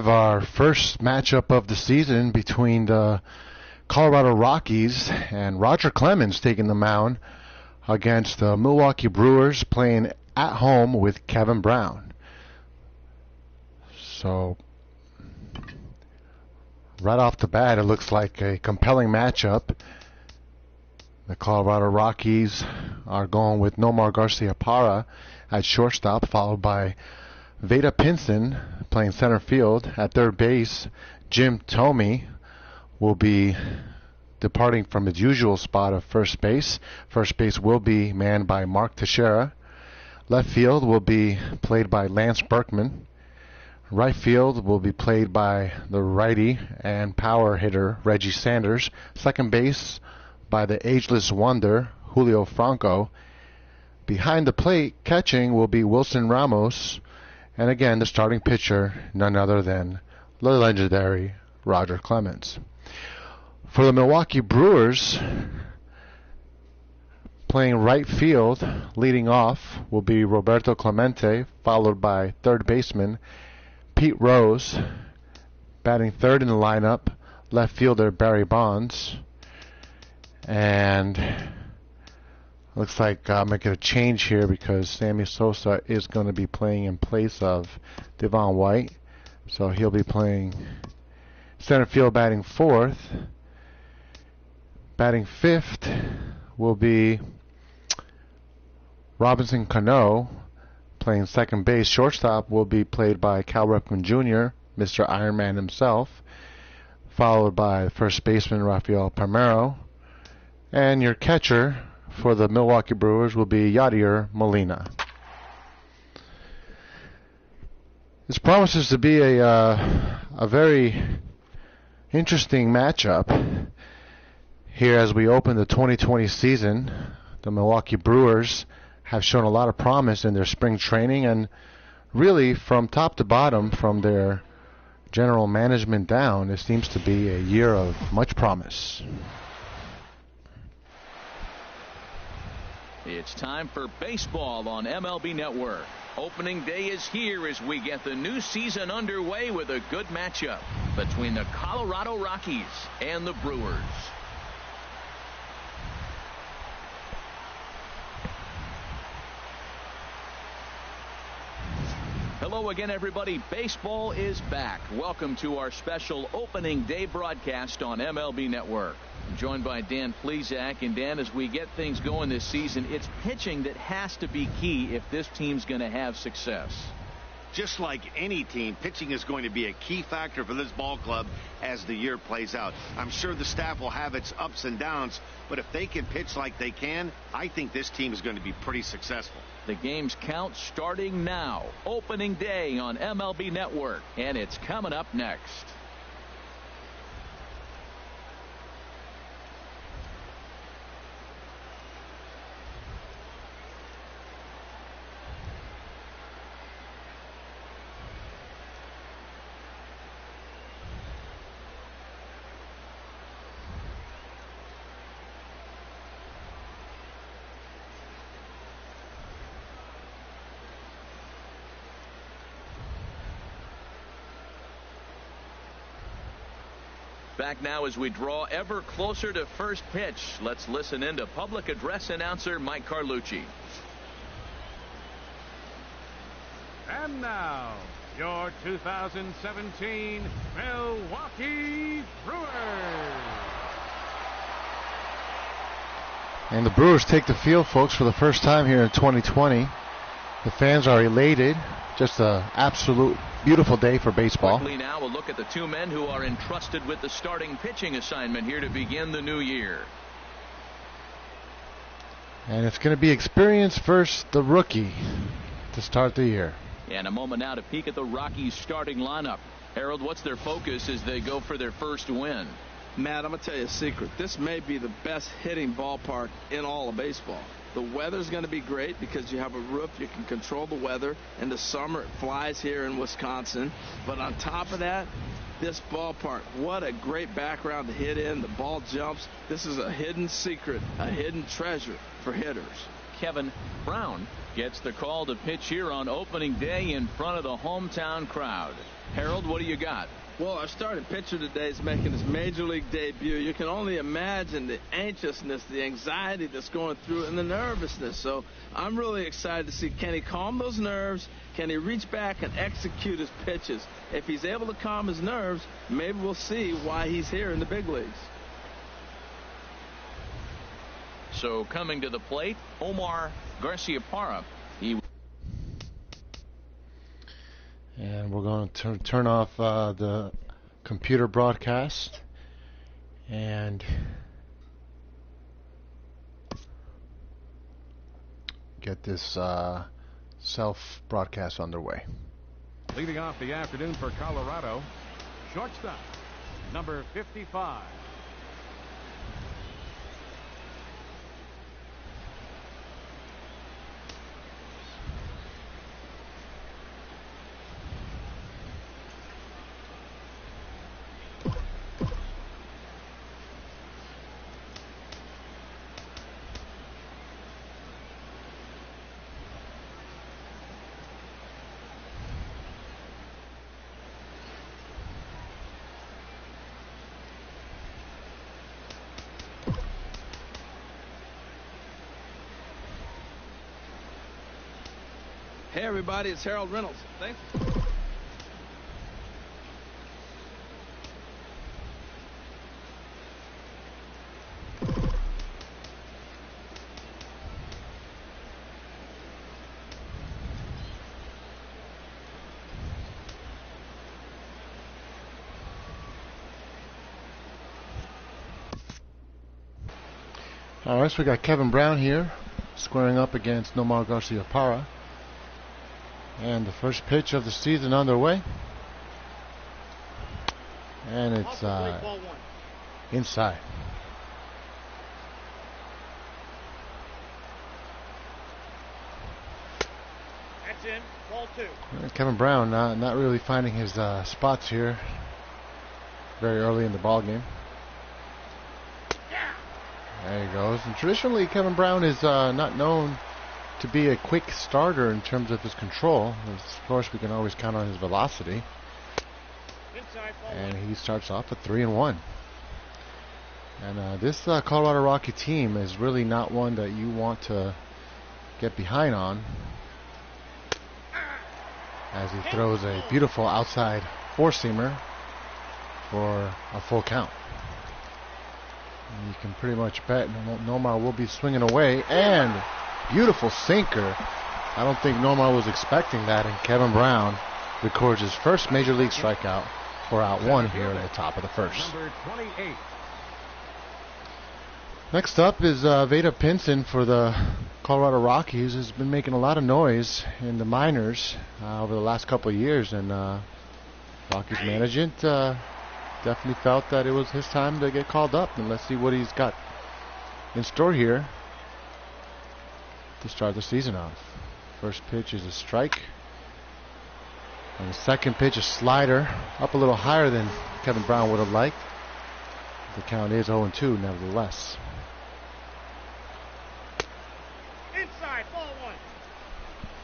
our first matchup of the season between the Colorado Rockies and Roger Clemens taking the mound against the Milwaukee Brewers, playing at home with Kevin Brown. So right off the bat, it looks like a compelling matchup. The Colorado Rockies are going with Nomar Garciaparra at shortstop, followed by Veda Pinson playing center field. At third base, Jim Thome will be departing from his usual spot of first base. First base will be manned by Mark Teixeira. Left field will be played by Lance Berkman. Right field will be played by the righty and power hitter Reggie Sanders. Second base by the ageless wonder Julio Franco. Behind the plate, catching will be Wilson Ramos. And again, the starting pitcher, none other than the legendary Roger Clemens. For the Milwaukee Brewers, playing right field, leading off, will be Roberto Clemente, followed by third baseman Pete Rose. Batting third in the lineup, left fielder Barry Bonds. And looks like I'm making a change here because Sammy Sosa is going to be playing in place of Devon White. So he'll be playing center field, batting fourth. Batting fifth will be Robinson Cano, playing second base. Shortstop will be played by Cal Ripken Jr., Mr. Ironman himself, followed by first baseman Rafael Palmeiro. And your catcher for the Milwaukee Brewers will be Yadier Molina. This promises to be a very interesting matchup here as we open the 2020 season. The Milwaukee Brewers have shown a lot of promise in their spring training, and really from top to bottom, from their general management down, it seems to be a year of much promise. It's time for baseball on MLB Network. Opening day is here as we get the new season underway with a good matchup between the Colorado Rockies and the Brewers. Hello again, everybody. Baseball is back. Welcome to our special opening day broadcast on MLB Network. I'm joined by Dan Plesac. And Dan, as we get things going this season, it's pitching that has to be key if this team's going to have success. Just like any team, pitching is going to be a key factor for this ball club as the year plays out. I'm sure the staff will have its ups and downs, but if they can pitch like they can, I think this team is going to be pretty successful. The game's count starting now. Opening day on MLB Network, and it's coming up next. Back now as we draw ever closer to first pitch. Let's listen in to public address announcer Mike Carlucci. And now, your 2017 Milwaukee Brewers. And the Brewers take the field, folks, for the first time here in 2020. The fans are elated. Just an absolute beautiful day for baseball. Quickly now, we'll look at the two men who are entrusted with the starting pitching assignment here to begin the new year. And it's going to be experience versus the rookie to start the year. And a moment now to peek at the Rockies starting lineup. Harold, what's their focus as they go for their first win? Matt, I'm going to tell you a secret. This may be the best hitting ballpark in all of baseball. The weather's going to be great because you have a roof. You can control the weather. In the summer, it flies here in Wisconsin. But on top of that, this ballpark, what a great background to hit in. The ball jumps. This is a hidden secret, a hidden treasure for hitters. Kevin Brown gets the call to pitch here on opening day in front of the hometown crowd. Harold, what do you got? Well, our starting pitcher today is making his major league debut. You can only imagine the anxiousness, the anxiety that's going through, and the nervousness. So I'm really excited to see, can he calm those nerves? Can he reach back and execute his pitches? If he's able to calm his nerves, maybe we'll see why he's here in the big leagues. So coming to the plate, Omar Garciaparra. And we're going to turn off the computer broadcast and get this self-broadcast underway. Leading off the afternoon for Colorado, shortstop, number 55. Hey, everybody, it's Harold Reynolds. Thanks. All right, so we got Kevin Brown here squaring up against Nomar Garciaparra. And the first pitch of the season underway. And it's inside. That's in. Ball 2. Kevin Brown not really finding his spots here very early in the ball game. There he goes. And traditionally, Kevin Brown is not known to be a quick starter in terms of his control. Of course, we can always count on his velocity. And he starts off with 3-1. And this Colorado Rocky team is really not one that you want to get behind on, as he throws a beautiful outside four-seamer for a full count. And you can pretty much bet Nomar will be swinging away, and beautiful sinker. I don't think Nomar was expecting that, and Kevin Brown records his first major league strikeout for out one here in the top of the first. Number 28. Next up is Veda Pinson for the Colorado Rockies. Has been making a lot of noise in the minors over the last couple of years, and Rockies management definitely felt that it was his time to get called up. And let's see what he's got in store here to start the season off. First pitch is a strike, and the second pitch a slider up a little higher than Kevin Brown would have liked. The count is 0-2 nevertheless. Inside, ball 1.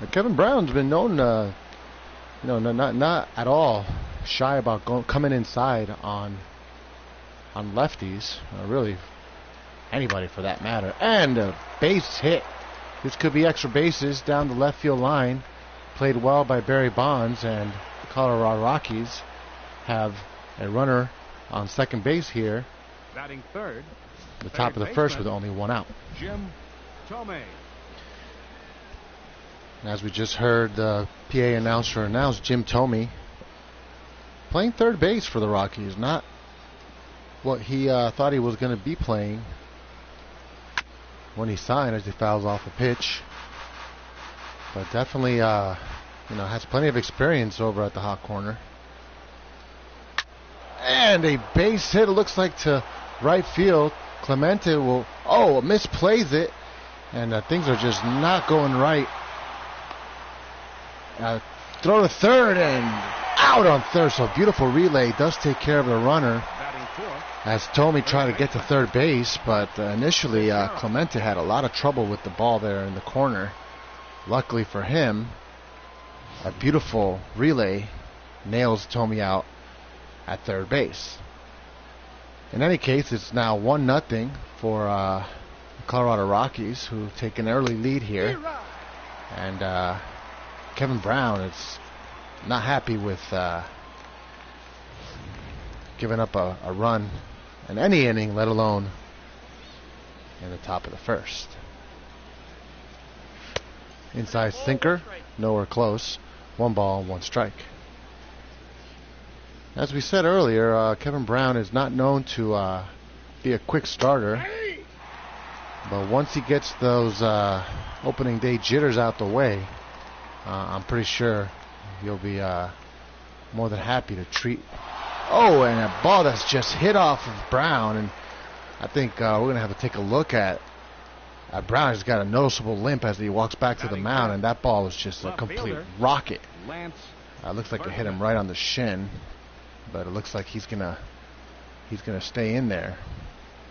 Now, Kevin Brown's been known, not at all shy about coming inside on lefties, really anybody for that matter. And a base hit. This could be extra bases down the left field line. Played well by Barry Bonds, and the Colorado Rockies have a runner on second base here. Batting third. The top of the first with only one out. Jim Thome. As we just heard the PA announcer announce, Jim Thome playing third base for the Rockies. Not what he thought he was going to be playing when he signed, as he fouls off a pitch. But definitely, has plenty of experience over at the hot corner. And a base hit, it looks like, to right field. Clemente will, misplays it. And things are just not going right. Throw to third and out on third. So beautiful relay does take care of the runner as Thome tried to get to third base. But initially, Clemente had a lot of trouble with the ball there in the corner. Luckily for him, a beautiful relay nails Tomey out at third base. In any case, it's now 1-0 for the Colorado Rockies, who take an early lead here. And Kevin Brown is not happy with giving up a run in any inning, let alone in the top of the first. Inside sinker, nowhere close. 1 ball, 1 strike. As we said earlier, Kevin Brown is not known to be a quick starter. But once he gets those opening day jitters out the way, I'm pretty sure he'll be more than happy to treat. Oh, and a ball that's just hit off of Brown. And I think we're going to have to take a look at Brown. Has got a noticeable limp as he walks back to the mound, and that ball was just a complete rocket. Looks like it hit him right on the shin, but it looks like he's gonna stay in there.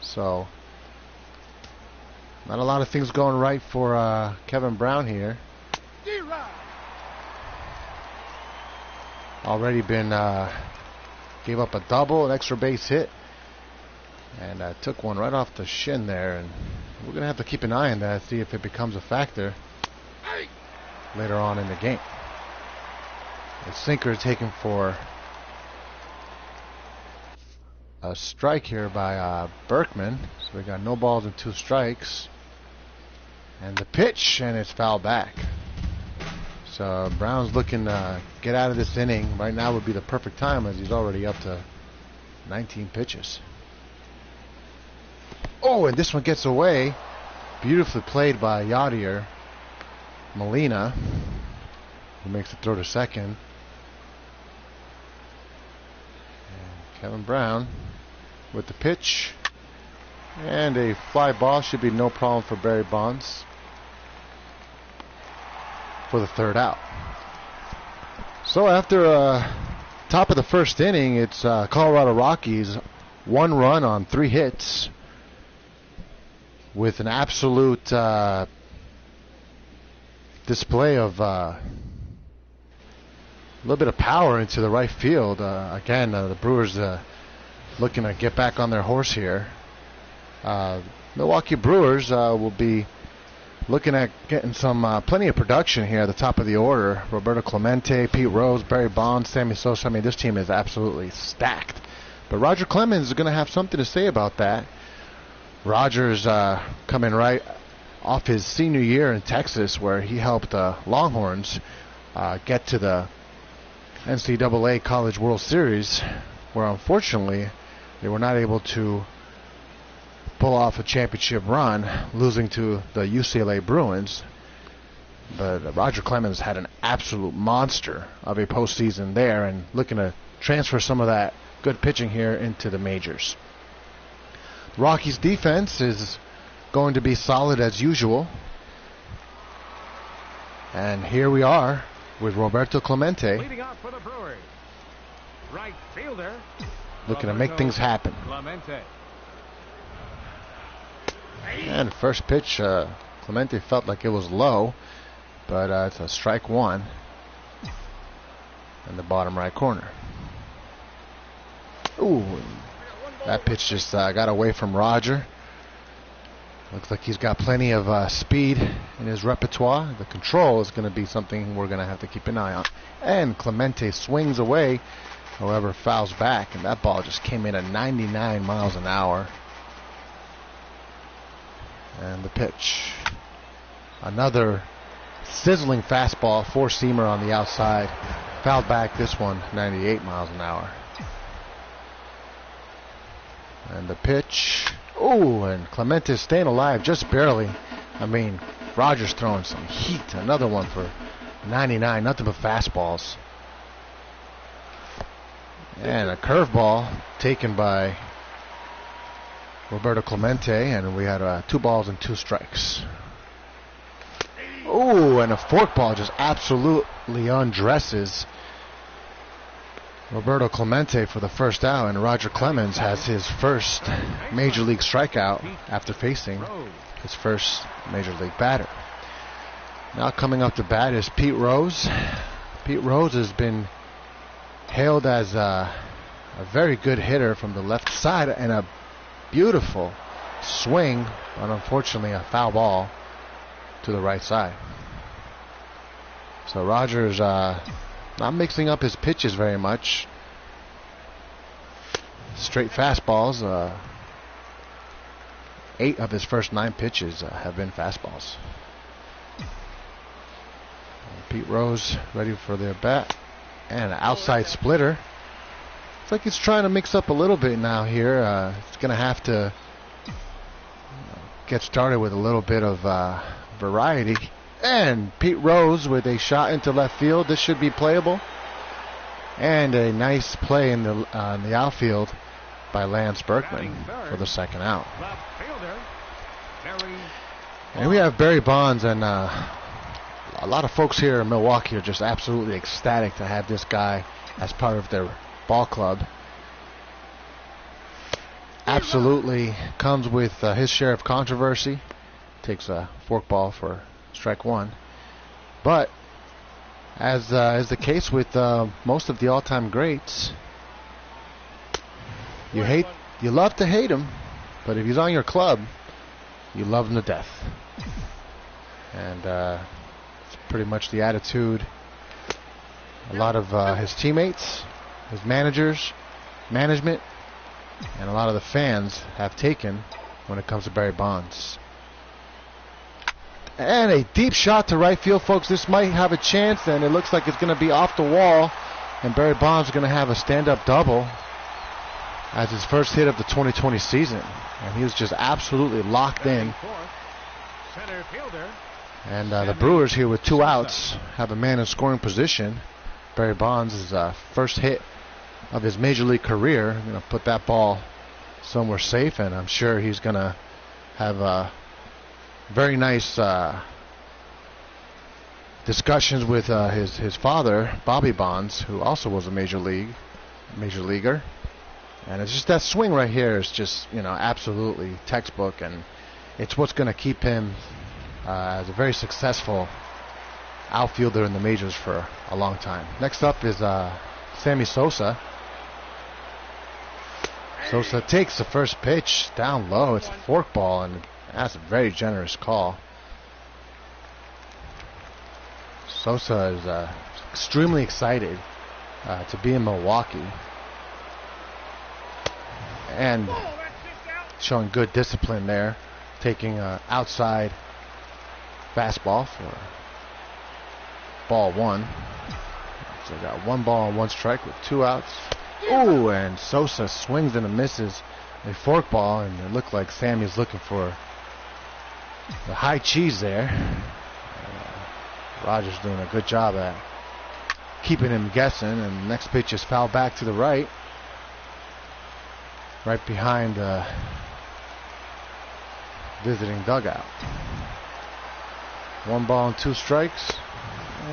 So not a lot of things going right for Kevin Brown here. Already been gave up a double, an extra base hit, and took one right off the shin there. And we're going to have to keep an eye on that, see if it becomes a factor later on in the game. The sinker taken for a strike here by Berkman. So we got no balls and 2 strikes. And the pitch, and it's fouled back. So Brown's looking to get out of this inning. Right now would be the perfect time, as he's already up to 19 pitches. Oh, and this one gets away. Beautifully played by Yadier Molina, who makes the throw to second. And Kevin Brown with the pitch. And a fly ball. Should be no problem for Barry Bonds for the 3rd out. So after top of the first inning, it's Colorado Rockies 1 run on 3 hits with an absolute display of a little bit of power into the right field. Again, the Brewers looking to get back on their horse here. Milwaukee Brewers will be looking at getting some plenty of production here at the top of the order. Roberto Clemente, Pete Rose, Barry Bonds, Sammy Sosa. I mean, this team is absolutely stacked. But Roger Clemens is going to have something to say about that. Roger's coming right off his senior year in Texas, where he helped Longhorns get to the NCAA College World Series, where unfortunately they were not able to pull off a championship run, losing to the UCLA Bruins. But Roger Clemens had an absolute monster of a postseason there, and looking to transfer some of that good pitching here into the majors. The Rockies' defense is going to be solid as usual. And here we are with Roberto Clemente Leading off for the Brewers, right fielder, looking to make things happen. Clemente. And first pitch, Clemente felt like it was low, but it's a strike 1 in the bottom right corner. Ooh, that pitch just got away from Roger. Looks like he's got plenty of speed in his repertoire. The control is going to be something we're going to have to keep an eye on. And Clemente swings away, however, fouls back, and that ball just came in at 99 miles an hour. And the pitch. Another sizzling fastball, 4-seamer on the outside. Fouled back, this one 98 miles an hour. And the pitch. Oh, and Clemente staying alive just barely. I mean, Roger's throwing some heat. Another one for 99, nothing but fastballs. And a curveball taken by Roberto Clemente, and we had 2 balls and 2 strikes. Oh, and a forkball just absolutely undresses Roberto Clemente for the first out, and Roger Clemens has his first major league strikeout after facing his first major league batter. Now coming up to bat is Pete Rose. Pete Rose has been hailed as a very good hitter from the left side, and a beautiful swing, but unfortunately a foul ball to the right side. So Rogers not mixing up his pitches very much. Straight fastballs. 8 of his first 9 pitches have been fastballs. Pete Rose ready for their bat. And an outside splitter. It's like he's trying to mix up a little bit now here. It's going to have to get started with a little bit of variety. And Pete Rose with a shot into left field. This should be playable. And a nice play in the outfield by Lance Berkman for the second out. And we have Barry Bonds, and a lot of folks here in Milwaukee are just absolutely ecstatic to have this guy as part of their ball club. Absolutely comes with his share of controversy. Takes a forkball for strike 1. But as is the case with most of the all-time greats, you love to hate him, but if he's on your club, you love him to death. And it's pretty much the attitude a lot of his teammates, his managers, management, and a lot of the fans have taken when it comes to Barry Bonds. And a deep shot to right field, folks. This might have a chance, and it looks like it's going to be off the wall. And Barry Bonds is going to have a stand-up double as his first hit of the 2020 season. And he was just absolutely locked in. And the Brewers here with 2 outs have a man in scoring position. Barry Bonds' first hit of his major league career. Going to put that ball somewhere safe, and I'm sure he's going to have very nice discussions with his father, Bobby Bonds, who also was a major leaguer. And it's just that swing right here is just, absolutely textbook, and it's what's going to keep him as a very successful outfielder in the majors for a long time. Next up is Sammy Sosa. Sosa takes the first pitch down low. It's a forkball, and that's a very generous call. Sosa is extremely excited to be in Milwaukee and showing good discipline there, taking an outside fastball for ball 1. So got 1 ball and 1 strike with 2 outs. Ooh, and Sosa swings and misses a forkball, and it looked like Sammy's looking for the high cheese there. Rogers doing a good job at keeping him guessing, and the next pitch is fouled back to the right behind the visiting dugout. 1 ball and 2 strikes,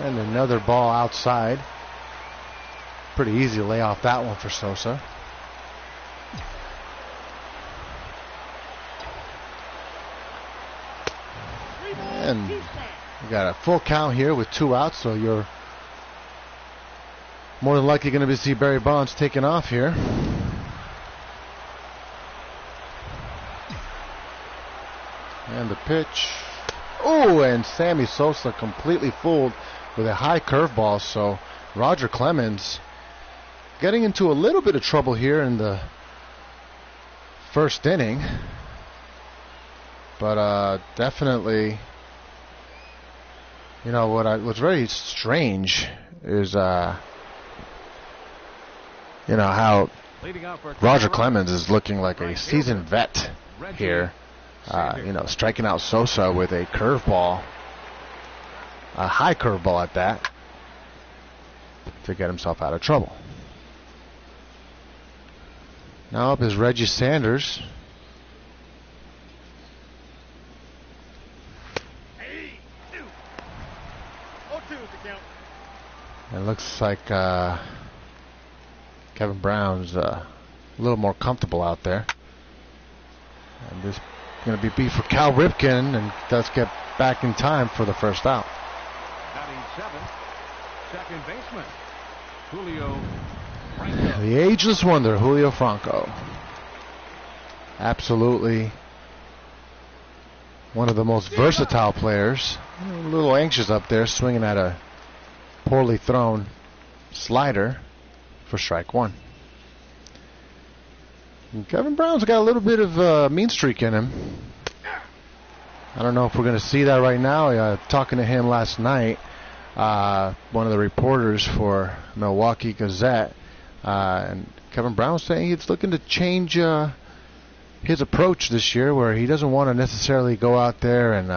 and another ball outside. Pretty easy to lay off that one for Sosa. And we got a full count here with 2 outs, so you're more than likely going to see Barry Bonds taking off here. And the pitch. Oh, and Sammy Sosa completely fooled with a high curveball. So Roger Clemens getting into a little bit of trouble here in the first inning. But definitely, what's very strange is, how Roger Clemens is looking like a seasoned vet here. Striking out Sosa with a curveball, a high curveball at that, to get himself out of trouble. Now up is Reggie Sanders. It looks like Kevin Brown's a little more comfortable out there. And this is going to be beat for Cal Ripken, and does get back in time for the first out. Batting 7th, second baseman Julio The ageless wonder, Julio Franco. Absolutely one of the most versatile players. A little anxious up there, swinging at a poorly thrown slider for strike one. And Kevin Brown's got a little bit of a mean streak in him. I don't know if we're going to see that right now. Talking to him last night, one of the reporters for Milwaukee Gazette, and Kevin Brown was saying he's looking to change his approach this year, where he doesn't want to necessarily go out there and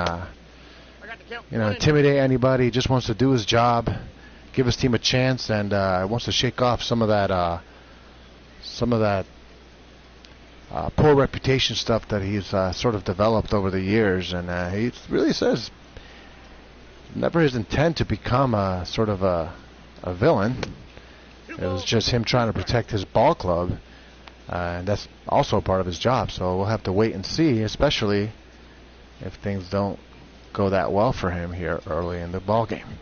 intimidate anybody. He just wants to do his job, give his team a chance, and wants to shake off some of that poor reputation stuff that he's sort of developed over the years. And he really says never his intent to become a sort of a villain. It was just him trying to protect his ball club, and that's also part of his job. So we'll have to wait and see, especially if things don't go that well for him here early in the ball game.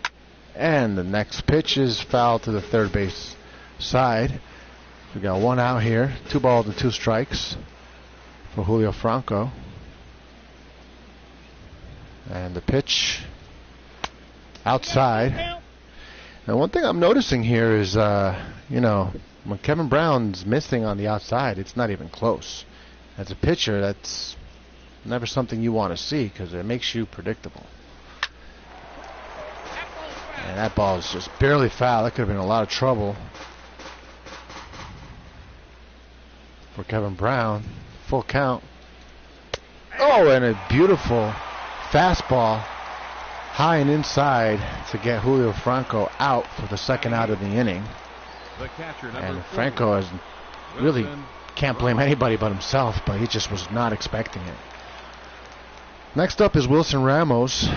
And the next pitch is foul to the third base side. We got one out here, 2 balls and 2 strikes for Julio Franco. And the pitch outside. Now, one thing I'm noticing here is, when Kevin Brown's missing on the outside, it's not even close. As a pitcher, that's never something you want to see because it makes you predictable. And that ball is just barely foul. That could have been a lot of trouble for Kevin Brown. Full count. Oh, and a beautiful fastball high and inside to get Julio Franco out for the second out of the inning. And Franco really can't blame anybody but himself, but he just was not expecting it. Next up is Wilson Ramos.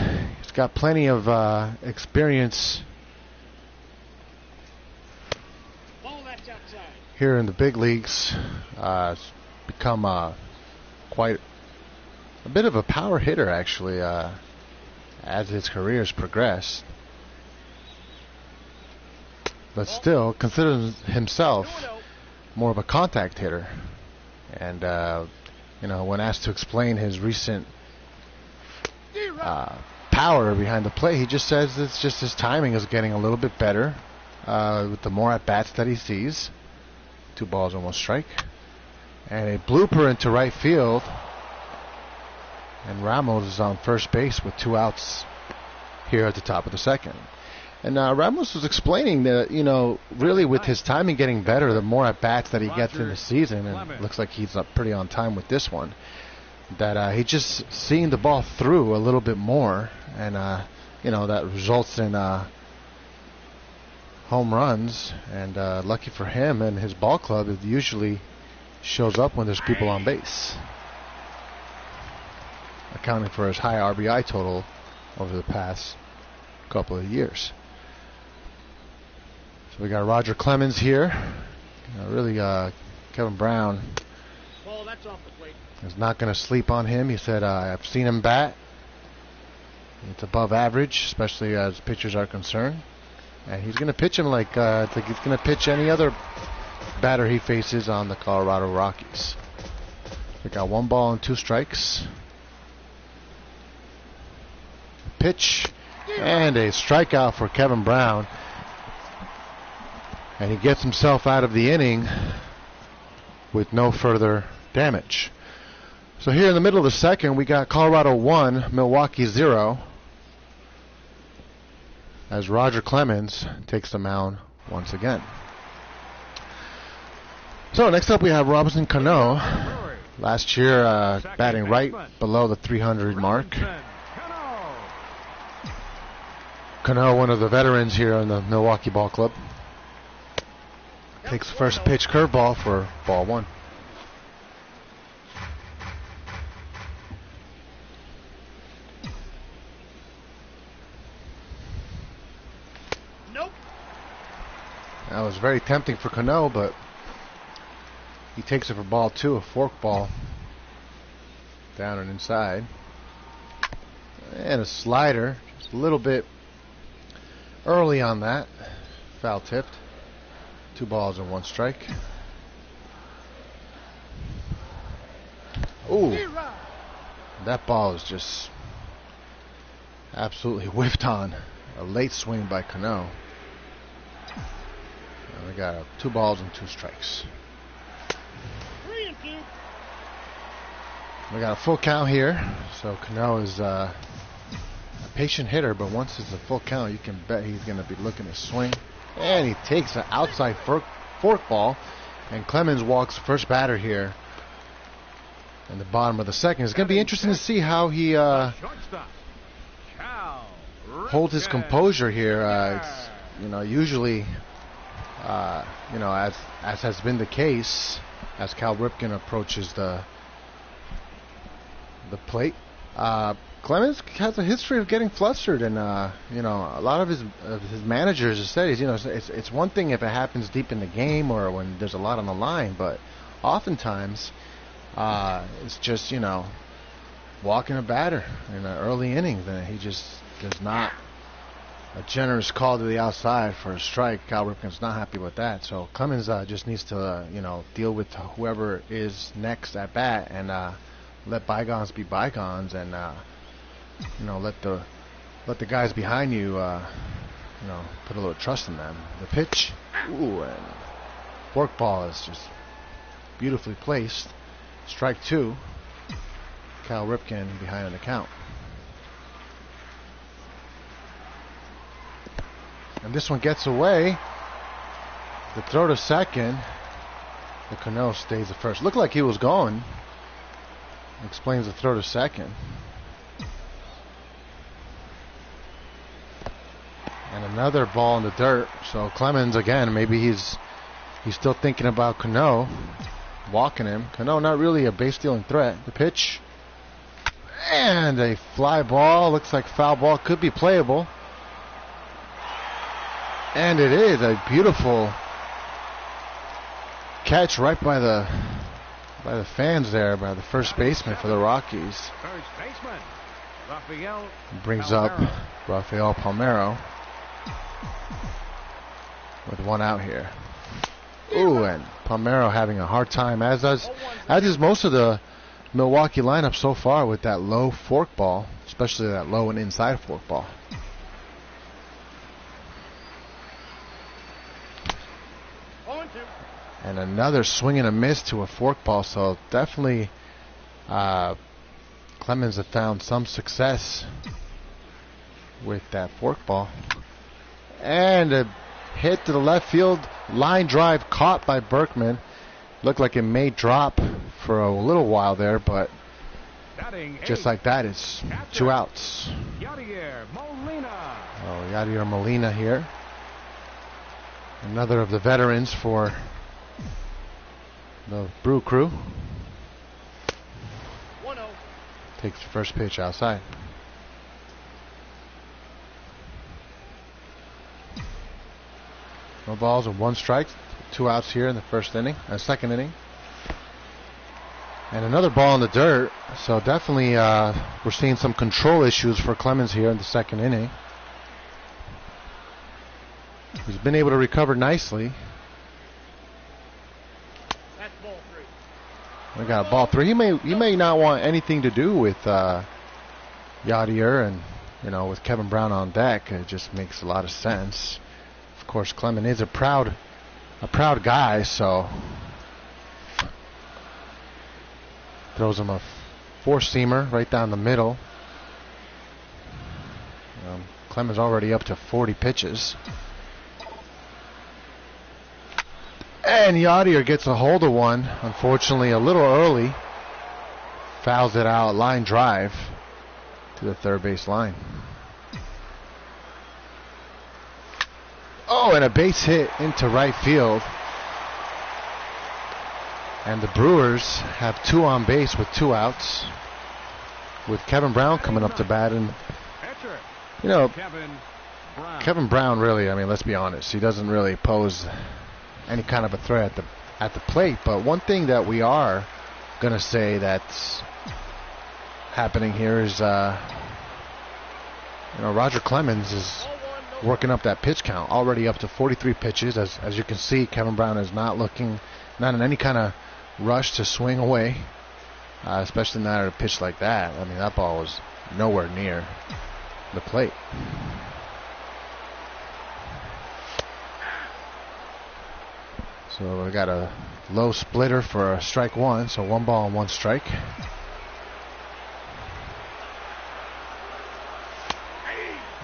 He's got plenty of experience here in the big leagues. He's become quite a bit of a power hitter, actually, as his career has progressed. But still considers himself more of a contact hitter. And, when asked to explain his recent power behind the plate, he just says it's just his timing is getting a little bit better with the more at-bats that he sees. 2 balls and 1 strike. And a blooper into right field. And Ramos is on first base with 2 outs here at the top of the second. And Ramos was explaining that, really with his timing getting better, the more at-bats that he gets in the season, and it looks like he's pretty on time with this one, that he just seeing the ball through a little bit more, and, that results in home runs. And lucky for him and his ball club, it usually shows up when there's people on base, accounting for his high RBI total over the past couple of years. So we got Roger Clemens here. Kevin Brown is not going to sleep on him. He said, I've seen him bat. It's above average, especially as pitchers are concerned. And he's going to pitch him like he's going to pitch any other batter he faces on the Colorado Rockies. We got 1 ball and 2 strikes. Pitch and a strikeout for Kevin Brown. And he gets himself out of the inning with no further damage. So here in the middle of the second, we got Colorado 1, Milwaukee 0, as Roger Clemens takes the mound once again. So next up we have Robinson Cano. Last year batting right below the 300 mark. Cano, one of the veterans here in the Milwaukee Ball Club. Takes the first pitch curveball for ball 1. Nope. That was very tempting for Cano, but he takes it for ball 2, a fork ball. Down and inside. And a slider, just a little bit early on that. Foul tipped. 2 balls and 1 strike. Ooh, that ball is just absolutely whiffed on. A late swing by Cano. We got 2 balls and 2 strikes. 3-2. We got a full count here, so Cano is a patient hitter, but once it's a full count, you can bet he's going to be looking to swing. And he takes an outside fork ball, and Clemens walks first batter here in the bottom of the second. It's going to be interesting to see how he holds his composure here. Usually, as has been the case, as Cal Ripken approaches the plate, Clemens has a history of getting flustered, and a lot of his managers have said, it's one thing if it happens deep in the game or when there's a lot on the line, but oftentimes it's just walking a batter in the early innings, and he just does not. A generous call to the outside for a strike. Cal Ripken's not happy with that, so Clemens just needs to deal with whoever is next at bat and let bygones be bygones, and let the guys behind you put a little trust in them. The pitch, ooh, and forkball is just beautifully placed. Strike 2. Cal Ripken behind in the count. And this one gets away. The throw to second. The Cano stays at first. Looked like he was going. Explains the throw to second. And another ball in the dirt. So Clemens again, maybe he's still thinking about Cano. Walking him. Cano not really a base stealing threat. The pitch. And a fly ball. Looks like foul ball. Could be playable. And it is a beautiful catch right by the fans there, by the first baseman for the Rockies. First baseman, Rafael. Brings up Rafael Palmeiro with 1 out here. Ooh, and Palmeiro having a hard time, as is most of the Milwaukee lineup so far, with that low forkball, especially that low and inside forkball. And another swing and a miss to a forkball, so definitely Clemens have found some success with that forkball. And a hit to the left field line drive caught by Berkman. Looked like it may drop for a little while there, but just like that, it's 2 outs. Yadier Molina. Oh, Yadier Molina here. Another of the veterans for the Brew crew. 1-0. Takes the first pitch outside. No balls and 1 strike. 2 outs here in the second inning. And another ball in the dirt. So definitely we're seeing some control issues for Clemens here in the second inning. He's been able to recover nicely. That's ball 3. We got a ball 3. He may not want anything to do with Yadier, and with Kevin Brown on deck, it just makes a lot of sense. Of course, Clemens is a proud guy, so throws him a 4-seamer right down the middle. Clemens already up to 40 pitches. And Yadier gets a hold of one, unfortunately a little early. Fouls it out, line drive to the third base line. Oh, and a base hit into right field. And the Brewers have 2 on base with 2 outs, with Kevin Brown coming up to bat. And Kevin Brown really, let's be honest, he doesn't really pose any kind of a threat at the plate. But one thing that we are going to say that's happening here is Roger Clemens is working up that pitch count, already up to 43 pitches. As you can see, Kevin Brown is not in any kind of rush to swing away, especially not at a pitch like that. I mean, that ball was nowhere near the plate. So we got a low splitter for a strike one, so 1 ball and 1 strike.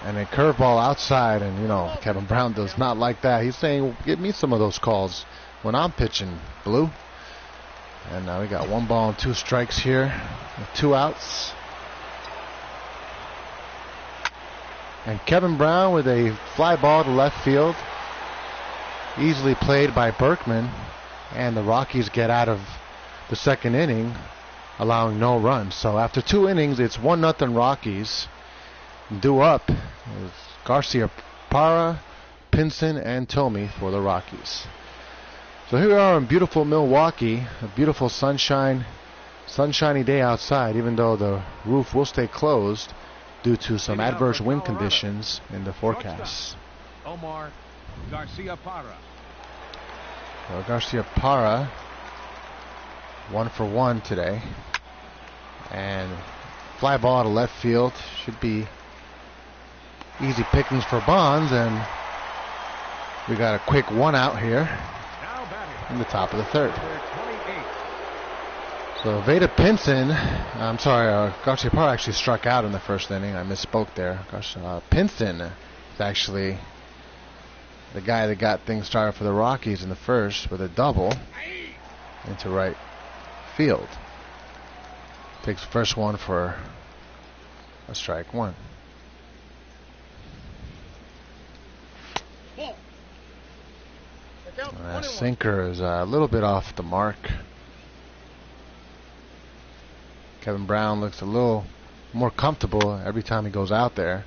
And a curveball outside, and Kevin Brown does not like that. He's saying, "Give me some of those calls when I'm pitching, Blue." And now we got 1 ball and 2 strikes here, with 2 outs. And Kevin Brown with a fly ball to left field, easily played by Berkman, and the Rockies get out of the second inning, allowing no runs. So after 2 innings, it's 1-0 Rockies. Due up is Garcia Parra, Pinson, and Tomey for the Rockies. So here we are in beautiful Milwaukee, a beautiful sunshiny day outside, even though the roof will stay closed due to some adverse wind conditions in the forecast. Omar Garcia Parra. So Garcia Parra, 1 for 1 today. And fly ball to left field. Should be easy pickings for Bonds, and we got a quick 1 out here in the top of the 3rd. So Veda Pinson, Garcia Parra actually struck out in the 1st inning. I misspoke there. Pinson is actually the guy that got things started for the Rockies in the 1st with a double into right field. Takes the first one for a strike 1. Sinker is a little bit off the mark. Kevin Brown looks a little more comfortable every time he goes out there.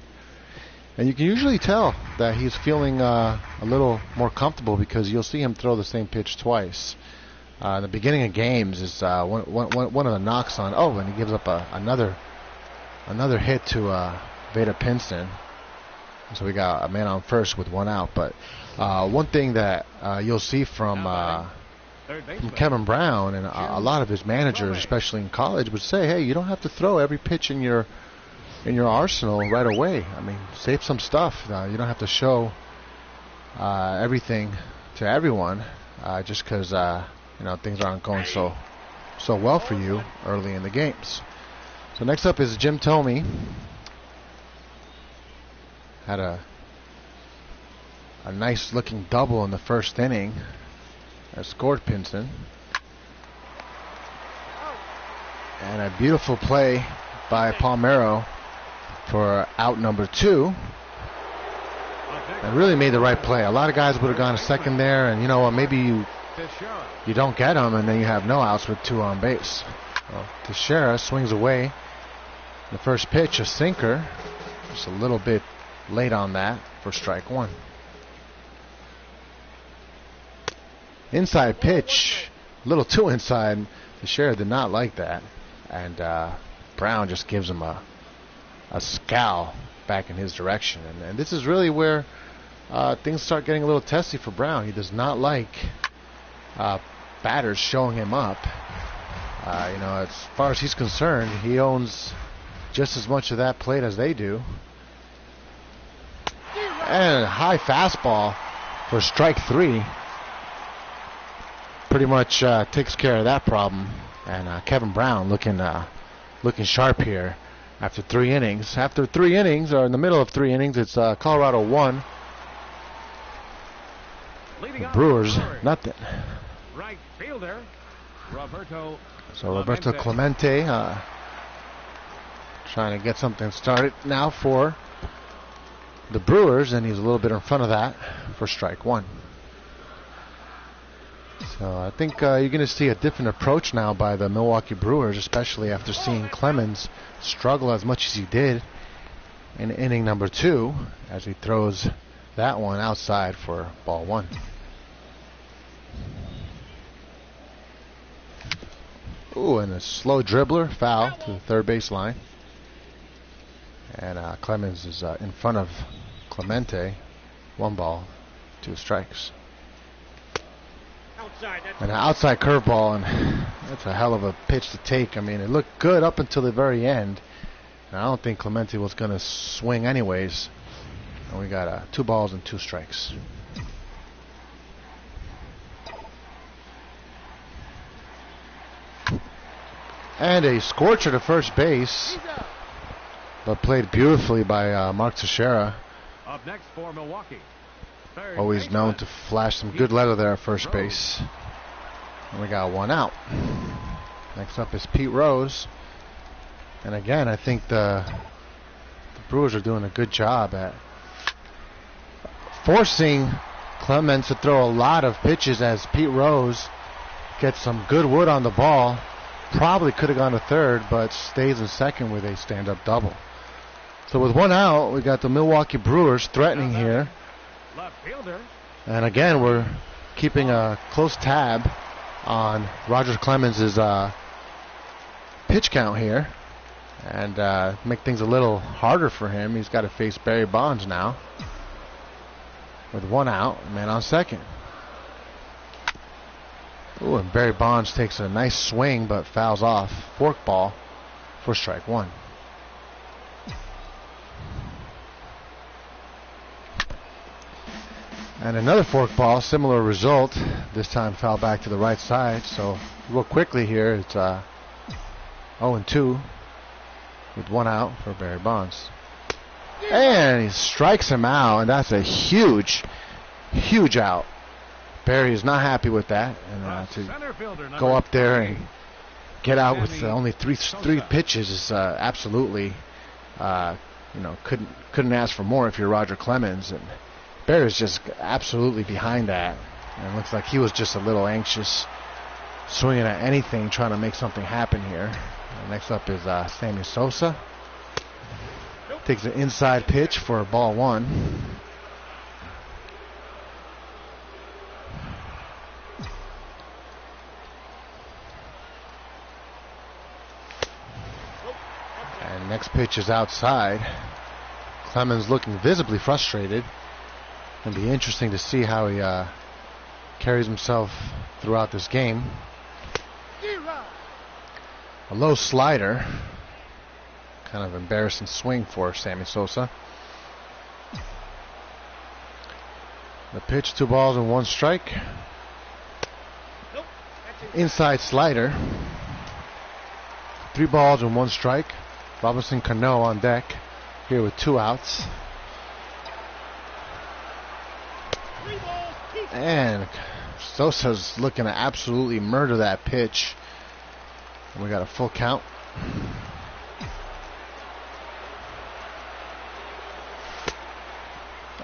And you can usually tell that he's feeling a little more comfortable because you'll see him throw the same pitch twice. In the beginning of games is one of the knocks on. Oh, and he gives up another hit to Veda Pinson. So we got a man on first with 1 out. But one thing that you'll see from Kevin Brown and a lot of his managers, especially in college, would say, "Hey, you don't have to throw every pitch in your arsenal right away. I mean, save some stuff. You don't have to show everything to everyone just because things aren't going so well for you early in the games." So next up is Jim Tomey. Had a nice looking double in the 1st inning. Scored Pinson. And a beautiful play by Palmeiro for out number 2. And really made the right play. A lot of guys would have gone to second there, and maybe you don't get them, and then you have no outs with 2 on base. Well, Teixeira swings away. The first pitch, a sinker. Just a little bit late on that for strike 1. Inside pitch, a little too inside. Teixeira did not like that, and Brown just gives him a scowl back in his direction. And this is really where things start getting a little testy for Brown. He does not like batters showing him up. As far as he's concerned, he owns just as much of that plate as they do. And a high fastball for strike 3. Pretty much takes care of that problem. And Kevin Brown looking sharp here after 3 innings. After 3 innings, or in the middle of 3 innings, it's Colorado 1. The Brewers nothing. Right fielder Roberto. So Roberto Clemente trying to get something started now for the Brewers, and he's a little bit in front of that for strike 1. So I think you're going to see a different approach now by the Milwaukee Brewers, especially after seeing Clemens struggle as much as he did in inning number 2 as he throws that one outside for ball 1. Ooh, and a slow dribbler, foul to the third base line. And Clemens is in front of Clemente. 1 ball, 2 strikes. And an outside curveball, and that's a hell of a pitch to take. I mean, it looked good up until the very end. And I don't think Clemente was going to swing anyways. And we got 2 balls and 2 strikes. And a scorcher to first base, but played beautifully by Mark Teixeira. Up next for Milwaukee. Always known to flash some good leather there at first base. And we got 1 out. Next up is Pete Rose. And again, I think the Brewers are doing a good job at forcing Clemens to throw a lot of pitches as Pete Rose gets some good wood on the ball. Probably could have gone to third, but stays in second with a stand-up double. So with 1 out, we got the Milwaukee Brewers threatening here. Left fielder. And again, we're keeping a close tab on Roger Clemens' pitch count here. And make things a little harder for him. He's got to face Barry Bonds now. With 1 out, man on second. Ooh, and Barry Bonds takes a nice swing but fouls off. Fork ball for strike 1. And another fork ball, similar result. This time foul back to the right side. So real quickly here, it's 0-2 with 1 out for Barry Bonds. And he strikes him out, and that's a huge, huge out. Barry is not happy with that, and to go up there and get out with only three pitches is absolutely, couldn't ask for more if you're Roger Clemens. And Barry's just absolutely behind that, and it looks like he was just a little anxious, swinging at anything, trying to make something happen here. Next up is Sammy Sosa. Takes an inside pitch for ball 1. And next pitch is outside. Clemens looking visibly frustrated. It'll be interesting to see how he carries himself throughout this game. A low slider. Kind of embarrassing swing for Sammy Sosa. The pitch, 2 balls and 1 strike. Inside slider. 3 balls and 1 strike. Robinson Cano on deck here with 2 outs. And Sosa's looking to absolutely murder that pitch. And we got a full count.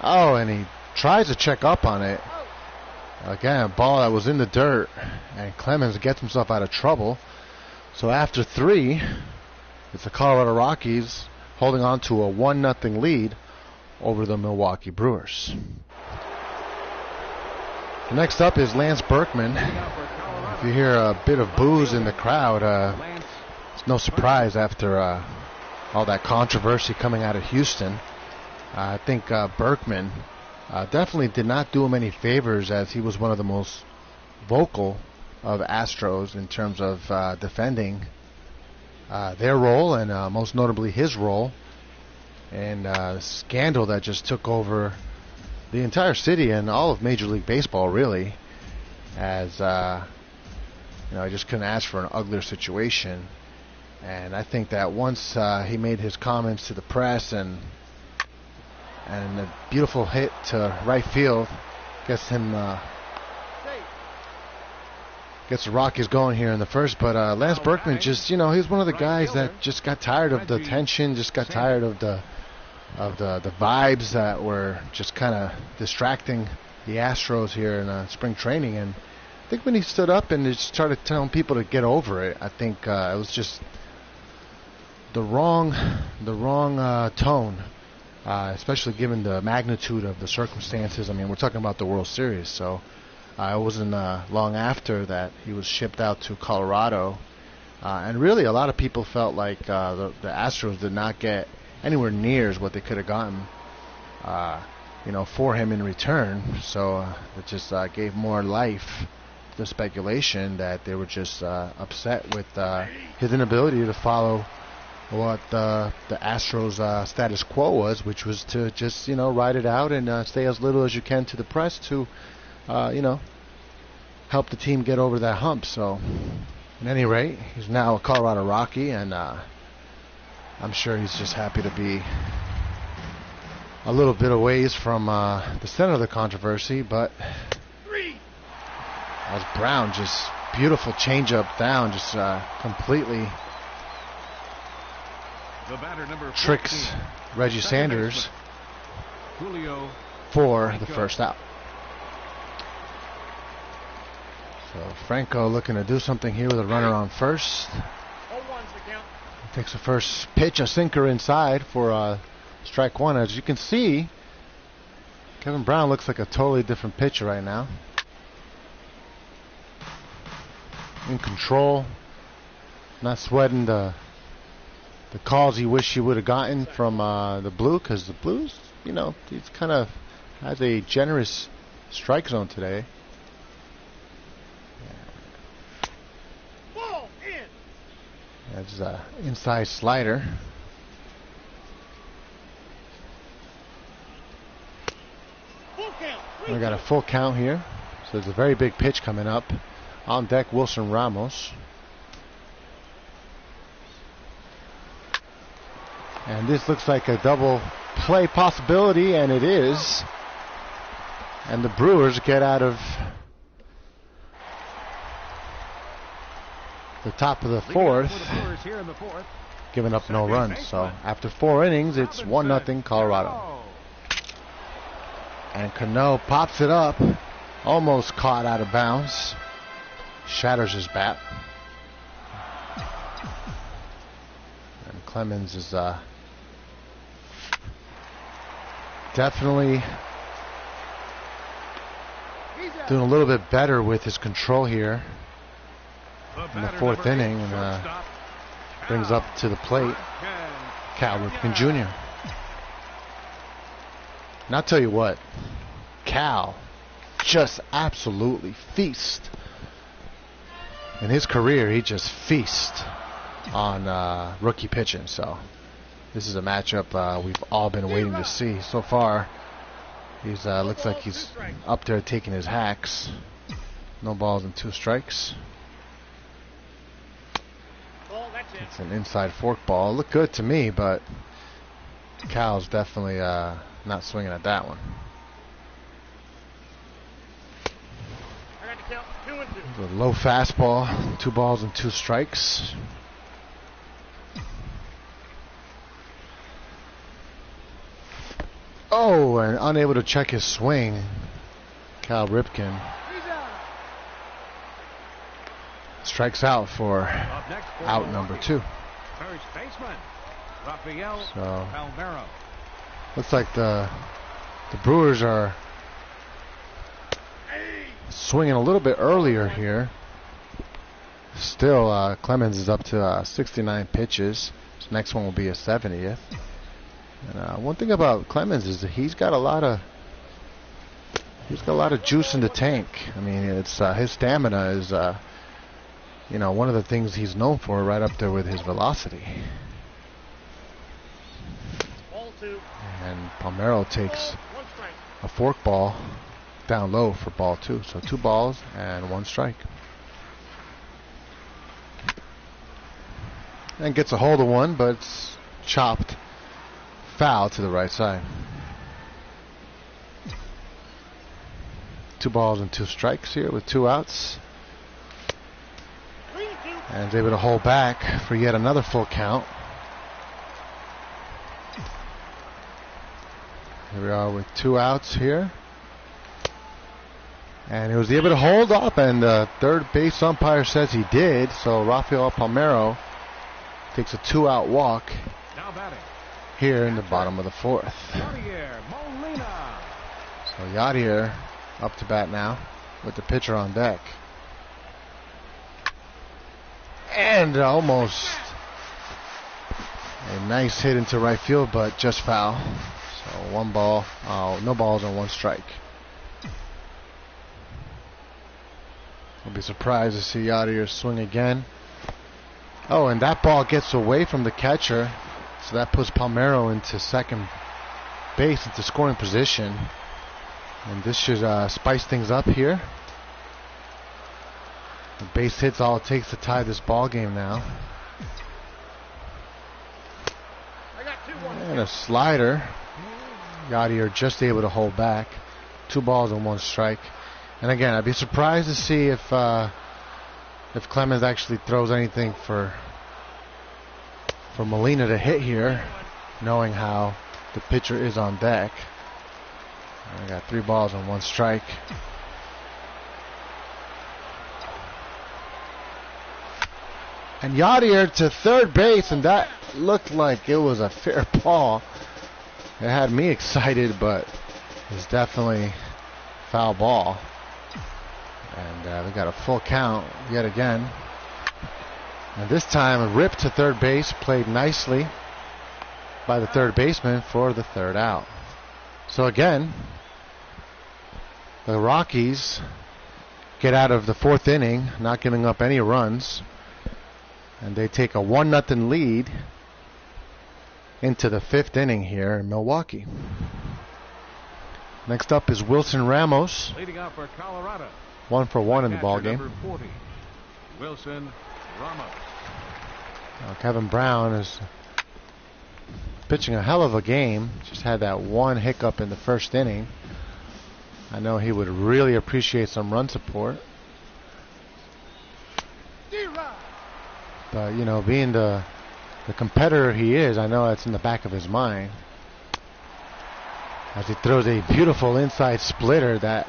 Oh, and he tries to check up on it. Again, a ball that was in the dirt, and Clemens gets himself out of trouble. So after 3, it's the Colorado Rockies holding on to a 1-0 lead over the Milwaukee Brewers. Next up is Lance Berkman. If you hear a bit of boos in the crowd, it's no surprise after all that controversy coming out of Houston. I think Berkman definitely did not do him any favors, as he was one of the most vocal of Astros in terms of defending their role, and most notably his role, and the scandal that just took over the entire city and all of Major League Baseball, really, as I just couldn't ask for an uglier situation. And I think that once he made his comments to the press, and a beautiful hit to right field gets the Rockies going here in the first. But Lance Berkman just, he's one of the guys that just got tired of the tension, just got tired of the vibes that were just kind of distracting the Astros here in spring training. And I think when he stood up and just started telling people to get over it, I think it was just the wrong tone. Especially given the magnitude of the circumstances. I mean, we're talking about the World Series, so it wasn't long after that he was shipped out to Colorado. And really, a lot of people felt like the Astros did not get anywhere near what they could have gotten for him in return. So it just gave more life to the speculation that they were just upset with his inability to follow what the Astros' status quo was, which was to just ride it out and stay as little as you can to the press to help the team get over that hump. So at any rate, he's now a Colorado Rocky, and I'm sure he's just happy to be a little bit away from the center of the controversy. But as Brown, just beautiful changeup down, just completely tricks Reggie Sanders for the first out. So Franco looking to do something here with a runner on first. Takes the first pitch, a sinker inside for strike one. As you can see, Kevin Brown looks like a totally different pitcher right now. In control, not sweating the calls he wished he would have gotten from the Blue, because the Blues, he's kind of has a generous strike zone today. That's an inside slider. We got a full count here. So there's a very big pitch coming up. On deck, Wilson Ramos. And this looks like a double play possibility, and it is. And the Brewers get out of the top of the fourth, giving up no runs. So after 4 innings, it's 1-0 Colorado. And Cano pops it up, almost caught out of bounds, shatters his bat. And Clemens is definitely doing a little bit better with his control here in the 4th inning, and brings up to the plate Cal Ripken Jr. And I'll tell you what, Cal just absolutely feasts. In his career, he just feasts on rookie pitching. So this is a matchup we've all been waiting to see. So far, he's looks like he's up there taking his hacks. No balls and 2 strikes. It's an inside fork ball. Looked good to me, but Cal's definitely not swinging at that one. The low fastball, 2 balls and 2 strikes. Oh, and unable to check his swing, Cal Ripken strikes out for out number 2. First baseman, Rafael So Palmeiro. looks like the Brewers are swinging a little bit earlier here. Still, Clemens is up to 69 pitches. His next one will be a 70th. And one thing about Clemens is that he's got a lot of juice in the tank. I mean, it's his stamina is one of the things he's known for, right up there with his velocity. And Palmeiro takes a fork ball down low for ball 2. So 2 balls and 1 strike. And gets a hold of one, but it's chopped foul to the right side. 2 balls and 2 strikes here with 2 outs. And is able to hold back for yet another full count. Here we are with 2 outs here. And he was able to hold up, and the third base umpire says he did. So Rafael Palmeiro takes a 2-out walk here in the bottom of the 4th. So Yadier up to bat now with the pitcher on deck. And almost a nice hit into right field, but just foul. So So 1 ball, no balls and 1 strike. I'll be surprised to see Yadier swing again. Oh, and that ball gets away from the catcher, so that puts Palmeiro into second base, into scoring position. And this should spice things up here. The base hit's all it takes to tie this ball game now. And a slider. Yadier just able to hold back. 2 balls and 1 strike. And again, I'd be surprised to see if Clemens actually throws anything for Molina to hit here, knowing how the pitcher is on deck. I got 3 balls and 1 strike. And Yadier to third base, and that looked like it was a fair ball. It had me excited, but it's definitely foul ball. And we got a full count yet again. And this time a rip to third base, played nicely by the third baseman for the 3rd out. So again, the Rockies get out of the 4th inning, not giving up any runs. And they take a 1-0 lead into the 5th inning here in Milwaukee. Next up is Wilson Ramos. Leading off for Colorado. 1 for 1 in the ball game. Number 40, Wilson Ramos. Now Kevin Brown is pitching a hell of a game. Just had that 1 hiccup in the 1st inning. I know he would really appreciate some run support. But, you know, being the competitor he is, I know that's in the back of his mind. As he throws a beautiful inside splitter that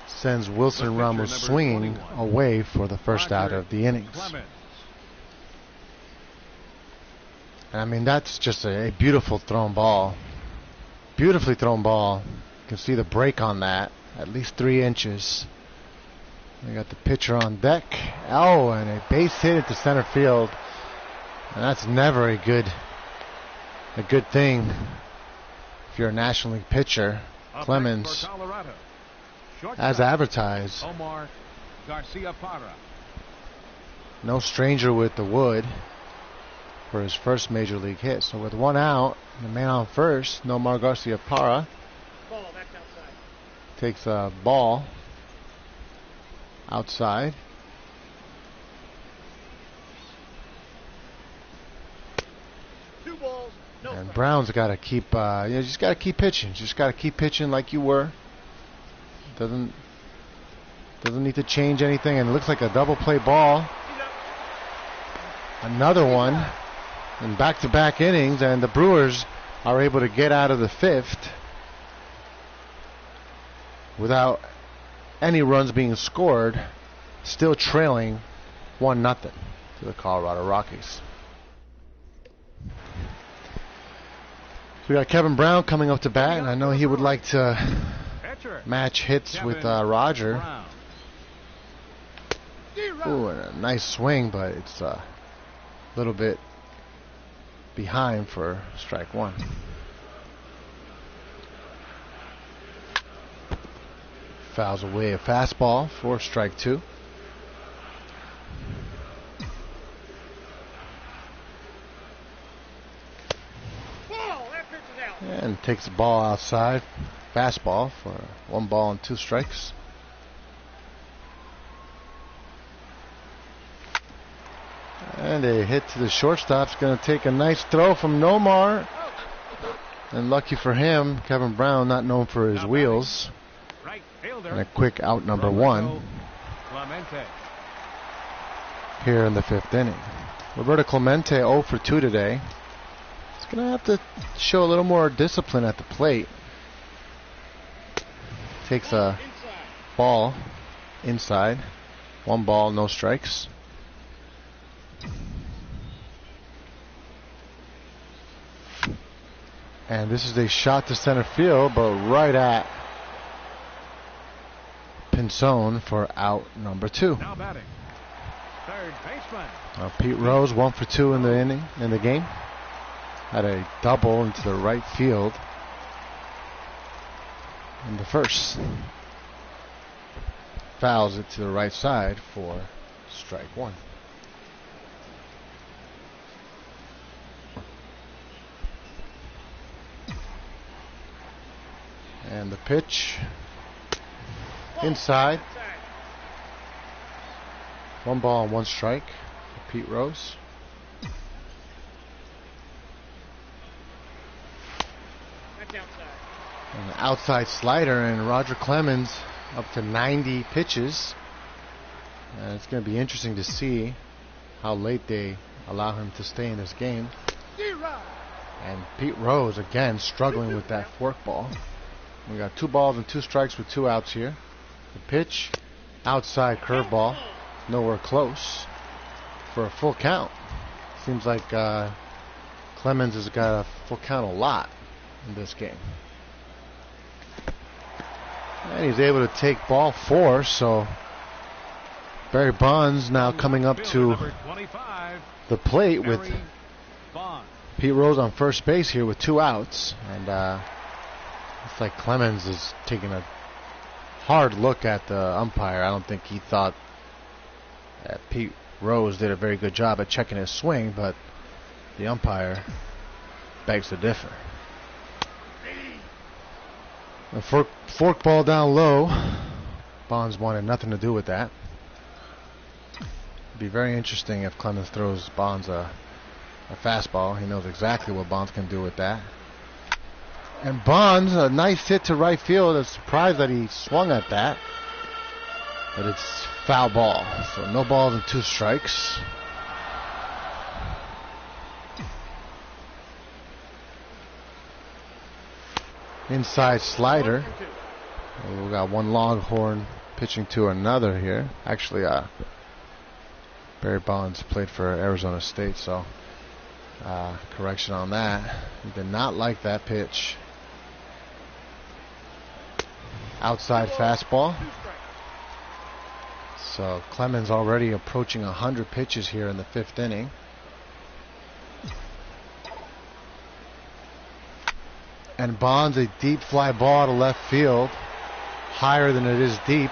sends Wilson Ramos swinging away for the 1st out of the innings. And I mean, that's just a beautiful thrown ball. Beautifully thrown ball. You can see the break on that, at least 3 inches. We got the pitcher on deck. Oh, and a base hit into center field. And that's never a good thing if you're a National League pitcher. Clemens, as advertised, Omar Garcia-Parra. no stranger with the wood for his first major league hit. So with 1 out, the man on first, Nomar Garcia-Parra, takes a ball outside. And Brown's got to keep, just got to keep pitching. Just got to keep pitching like you were. Doesn't need to change anything. And it looks like a double play ball. Another one in back-to-back innings, and the Brewers are able to get out of the 5th without any runs being scored, still trailing 1-0 to the Colorado Rockies. So we got Kevin Brown coming up to bat, and I know he would like to match hits with Roger. Ooh, and a nice swing, but it's a little bit behind for strike 1. Fouls away a fastball for strike 2. And takes the ball outside. Fastball for 1 ball and 2 strikes. And a hit to the shortstop's going to take a nice throw from Nomar. And lucky for him, Kevin Brown, not known for his wheels. And a quick out number 1 here in the 5th inning. Roberto Clemente 0 for 2 today. He's going to have to show a little more discipline at the plate. Takes a ball inside. 1 ball, no strikes. And this is a shot to center field, but right at Pinzone for out number 2. Now batting, third baseman. Pete Rose 1 for 2 in the inning, in the game. had a double into the right field in the first. Fouls it to the right side for strike one. And the pitch inside. 1 ball and 1 strike for Pete Rose. An outside slider, and Roger Clemens up to 90 pitches. It's going to be interesting to see how late they allow him to stay in this game. And Pete Rose again struggling with that forkball. We got 2 balls and 2 strikes with 2 outs here. The pitch, outside curveball, nowhere close for a full count. Seems like Clemens has got a full count a lot in this game. And he's able to take ball 4, so Barry Bonds now coming up to the plate with Pete Rose on first base here with 2 outs. And it's like Clemens is taking a hard look at the umpire. I don't think he thought that Pete Rose did a very good job at checking his swing, but the umpire begs to differ. A fork ball down low. Bonds wanted nothing to do with that. It'd be very interesting if Clemens throws Bonds a fastball. He knows exactly what Bonds can do with that. And Bonds, a nice hit to right field. I'm surprised that he swung at that. But it's foul ball. So no balls and 2 strikes. Inside slider. We got one Longhorn pitching to another here. Actually, Barry Bonds played for Arizona State, so correction on that. He did not like that pitch. Outside fastball. So Clemens already approaching 100 pitches here in the 5th inning. And Bonds, a deep fly ball to left field, higher than it is deep.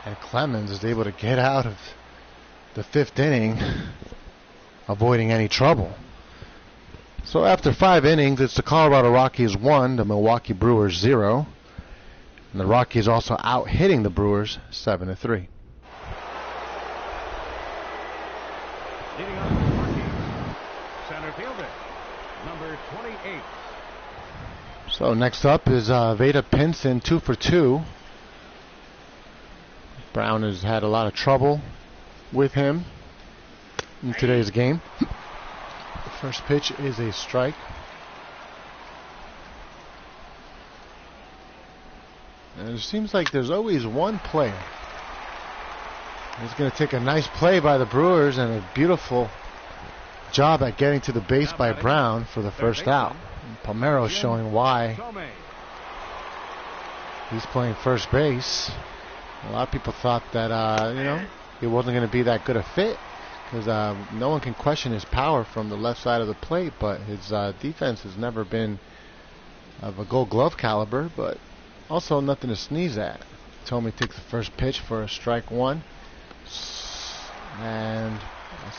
And Clemens is able to get out of the 5th inning, avoiding any trouble. So after 5 innings, it's the Colorado Rockies 1, the Milwaukee Brewers 0. And the Rockies also out hitting the Brewers 7-3. Leading off the Rockies, center fielder, number 28. So next up is Veda Pinson, 2 for 2. Brown has had a lot of trouble with him in today's game. The first pitch is a strike. And it seems like there's always one player. It's going to take a nice play by the Brewers and a beautiful job at getting to the base by Brown for the first out. And Palmeiro showing why he's playing first base. A lot of people thought that he wasn't going to be that good a fit because no one can question his power from the left side of the plate, but his defense has never been of a Gold Glove caliber, but also nothing to sneeze at. Tomei takes the first pitch for a strike 1. And a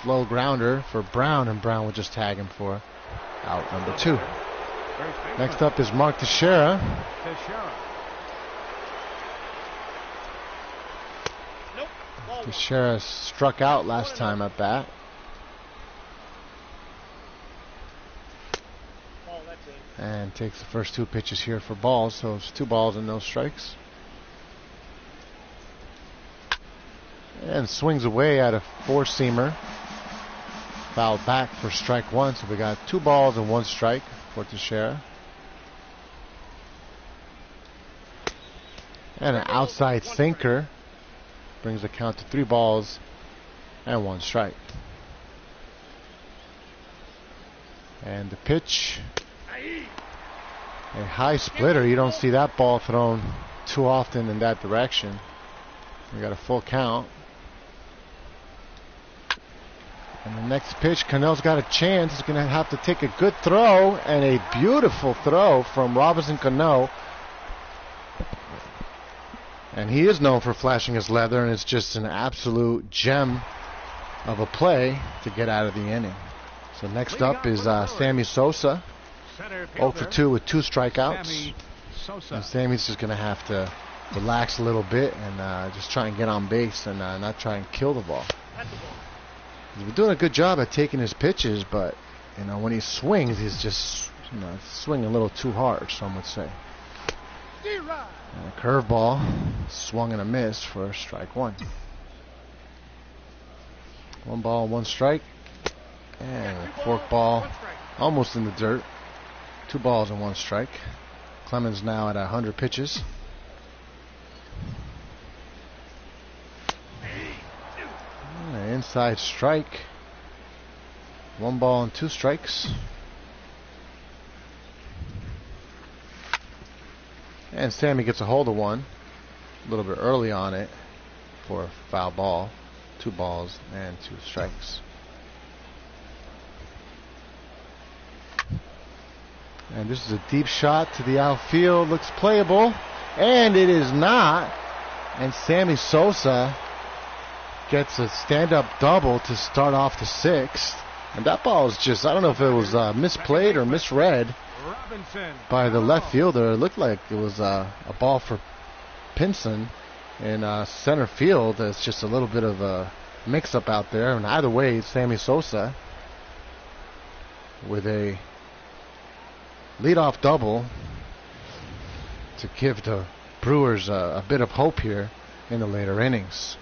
slow grounder for Brown, and Brown will just tag him for out number 2. Next up is Mark Teixeira. Teixeira struck out last time at bat. And takes the first 2 pitches here for balls, so it's 2 balls and no strikes. And swings away at a 4-seamer. Fouled back for strike 1, so we got 2 balls and 1 strike for Teixeira. And an outside sinker brings the count to 3 balls and 1 strike. And the pitch, a high splitter. You don't see that ball thrown too often in that direction. We got a full count. And the next pitch, Cano's got a chance. He's going to have to take a good throw, and a beautiful throw from Robinson Cano. And he is known for flashing his leather, and it's just an absolute gem of a play to get out of the inning. So next up is Sammy Sosa, 0 for 2 with 2 strikeouts. And Sammy's just going to have to relax a little bit and just try and get on base and not try and kill the ball. He's been doing a good job at taking his pitches, but when he swings, he's just swinging a little too hard, some would say. And a curveball, swung and a miss for strike 1. 1 ball, 1 strike, and a fork ball, almost in the dirt. 2 balls and 1 strike. Clemens now at 100 pitches. And inside strike. 1 ball and 2 strikes. And Sammy gets a hold of one a little bit early on it for a foul ball. 2 balls and 2 strikes. And this is a deep shot to the outfield. Looks playable. And it is not. And Sammy Sosa gets a stand-up double to start off the 6th. And that ball is just, I don't know if it was misplayed or misread by the left fielder. It looked like it was a ball for Pinson in center field. It's just a little bit of a mix-up out there. And either way, it's Sammy Sosa with a leadoff double to give the Brewers a bit of hope here in the later innings.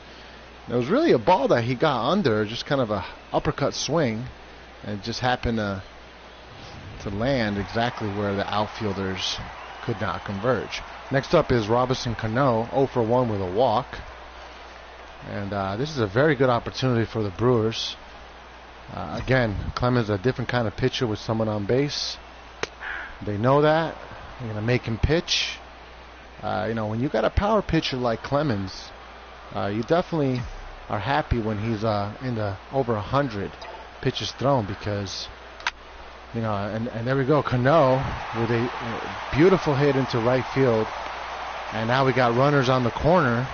It was really a ball that he got under, just kind of a uppercut swing, and it just happened to land exactly where the outfielders could not converge. Next up is Robinson Cano, 0 for 1 with a walk. And this is a very good opportunity for the Brewers. Again, Clemens a different kind of pitcher with someone on base. They know that. They're going to make him pitch. When you got a power pitcher like Clemens, you definitely are happy when he's in the over 100 pitches thrown because, and there we go. Cano with a beautiful hit into right field. And now we got runners on the corner.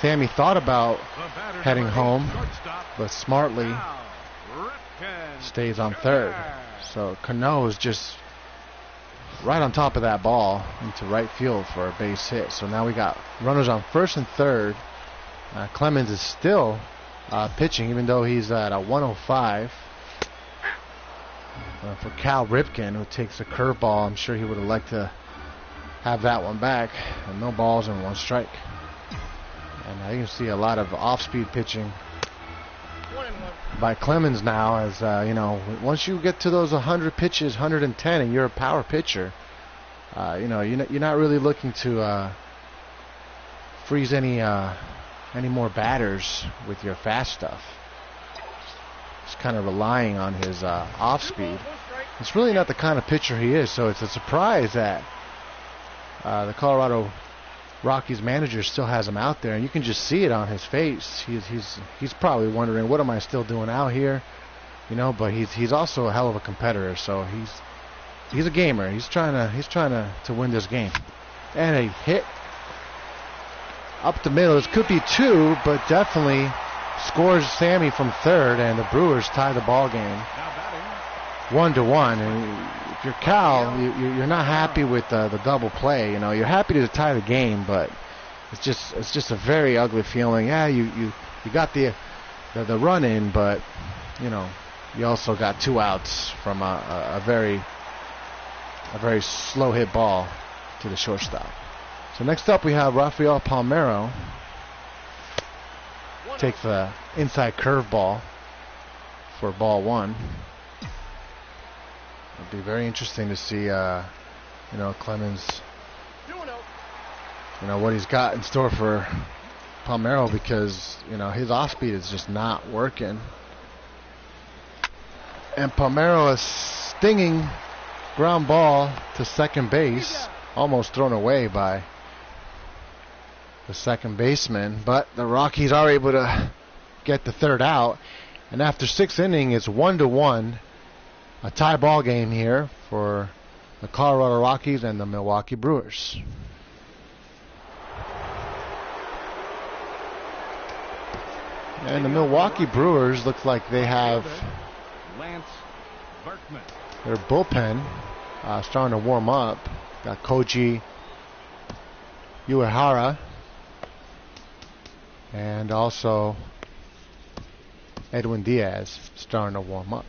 Sammy thought about heading home, but smartly stays on third. So Cano is just right on top of that ball into right field for a base hit. So now we got runners on first and third. Clemens is still pitching, even though he's at a 105. For Cal Ripken, who takes a curveball, I'm sure he would have liked to have that one back. And no balls and 1 strike. And you can see a lot of off-speed pitching by Clemens now, as once you get to those 100 pitches, 110, and you're a power pitcher, you're not really looking to freeze any more batters with your fast stuff. Just kind of relying on his off speed. It's really not the kind of pitcher he is, so it's a surprise that the Colorado Rockies manager still has him out there, and you can just see it on his face. He's probably wondering, what am I still doing out here? But he's also a hell of a competitor, so he's a gamer. He's trying to win this game. And a hit up the middle. This could be 2, but definitely scores Sammy from third, and the Brewers tie the ball game 1-1. And if you're Cal, you're not happy with the double play. You're happy to tie the game, but it's just a very ugly feeling. Yeah, you got the run in, but you also got 2 outs from a very slow hit ball to the shortstop. So next up we have Rafael Palmeiro. Takes the inside curveball for ball 1. It'll be very interesting to see, Clemens, what he's got in store for Palmeiro, because, his off speed is just not working. And Palmeiro, a stinging ground ball to second base, almost thrown away by the second baseman, but the Rockies are able to get the third out. And after 6 innings, it's 1-1. A tie ball game here for the Colorado Rockies and the Milwaukee Brewers. And the Milwaukee Brewers look like they have their bullpen starting to warm up. Got Koji Uehara and also Edwin Diaz starting to warm up.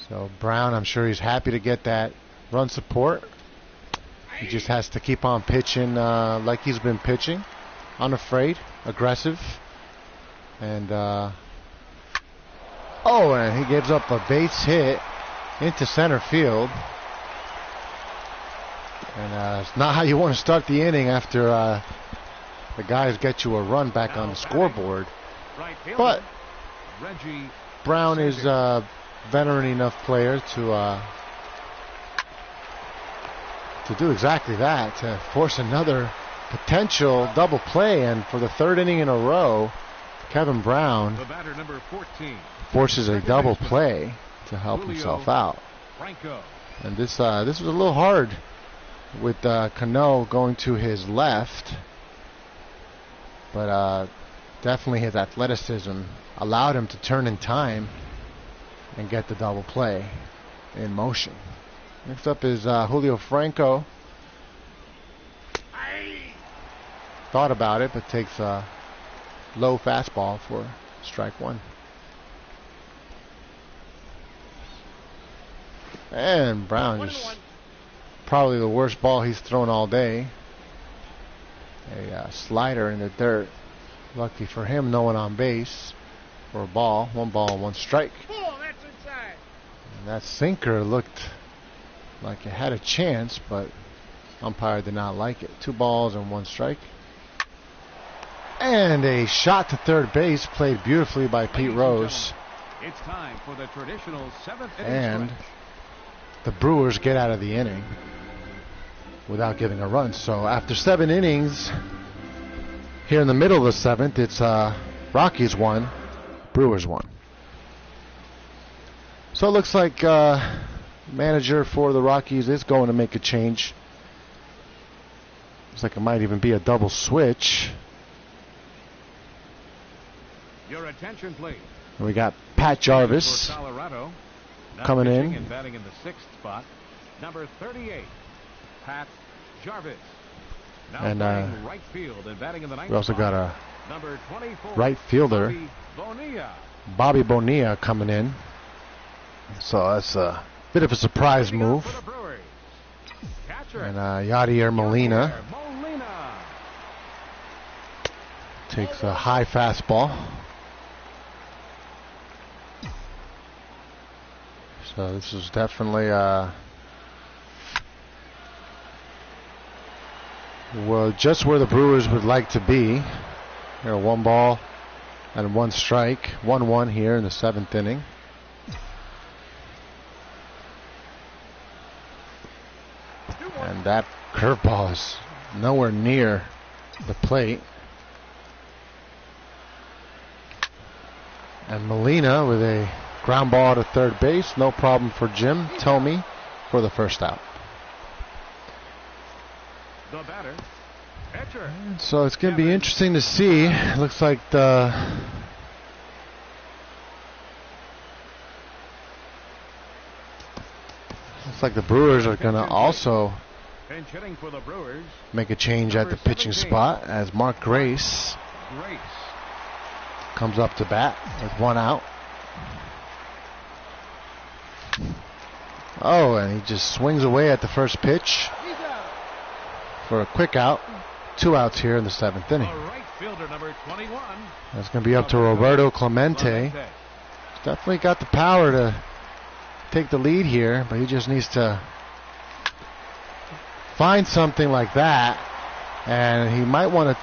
So Brown, I'm sure he's happy to get that run support. He just has to keep on pitching like he's been pitching. Unafraid, aggressive. And and he gives up a base hit into center field. And it's not how you want to start the inning after the guys get you a run back on the scoreboard. But Brown is a veteran enough player to do exactly that, to force another potential double play. And for the 3rd inning in a row, Kevin Brown forces a double play to help himself out. And this was a little hard with Cano going to his left, but definitely his athleticism allowed him to turn in time and get the double play in motion. Next up is Julio Franco. Thought about it, but takes a low fastball for strike 1. And Brown just probably the worst ball he's thrown all day. A slider in the dirt. Lucky for him, no one on base for a ball. 1 ball and 1 strike. That's inside. And that sinker looked like it had a chance, but umpire did not like it. 2 balls and 1 strike. And a shot to third base played beautifully by Pete Rose. It's time for the traditional 7th inning And stretch. the Brewers get out of the inning without giving a run. So after 7 innings, here in the middle of the 7th, it's Rockies 1, Brewers 1. So it looks like manager for the Rockies is going to make a change. Looks like it might even be a double switch. Your attention, please. And we got Pat Jarvis For Colorado, now coming pitching in. and batting in the 6th spot, number 38, Pat Jarvis. Now And, playing right field and batting in the 9th we also got spot, a number 24, right fielder, Bobby Bonilla, coming in. So that's a bit of a surprise move. And Yadier Molina takes a high fastball. So this is definitely well, just where the Brewers would like to be. Here, 1 ball and 1 strike. 1-1 here in the 7th inning. And that curveball is nowhere near the plate. And Molina with a ground ball to third base. No problem for Jim Thome for the first out. The batter, pitcher. So it's going to be interesting to see. Looks like the Brewers are going to also Pinch hitting for the Brewers, make a change at the pitching spot as Mark Grace comes up to bat with 1 out. Oh, and he just swings away at the first pitch for a quick out. 2 outs here in the 7th inning. right fielder, number 21. That's going to be up to Roberto Clemente. He's definitely got the power to take the lead here, but he just needs to find something like that, and he might want to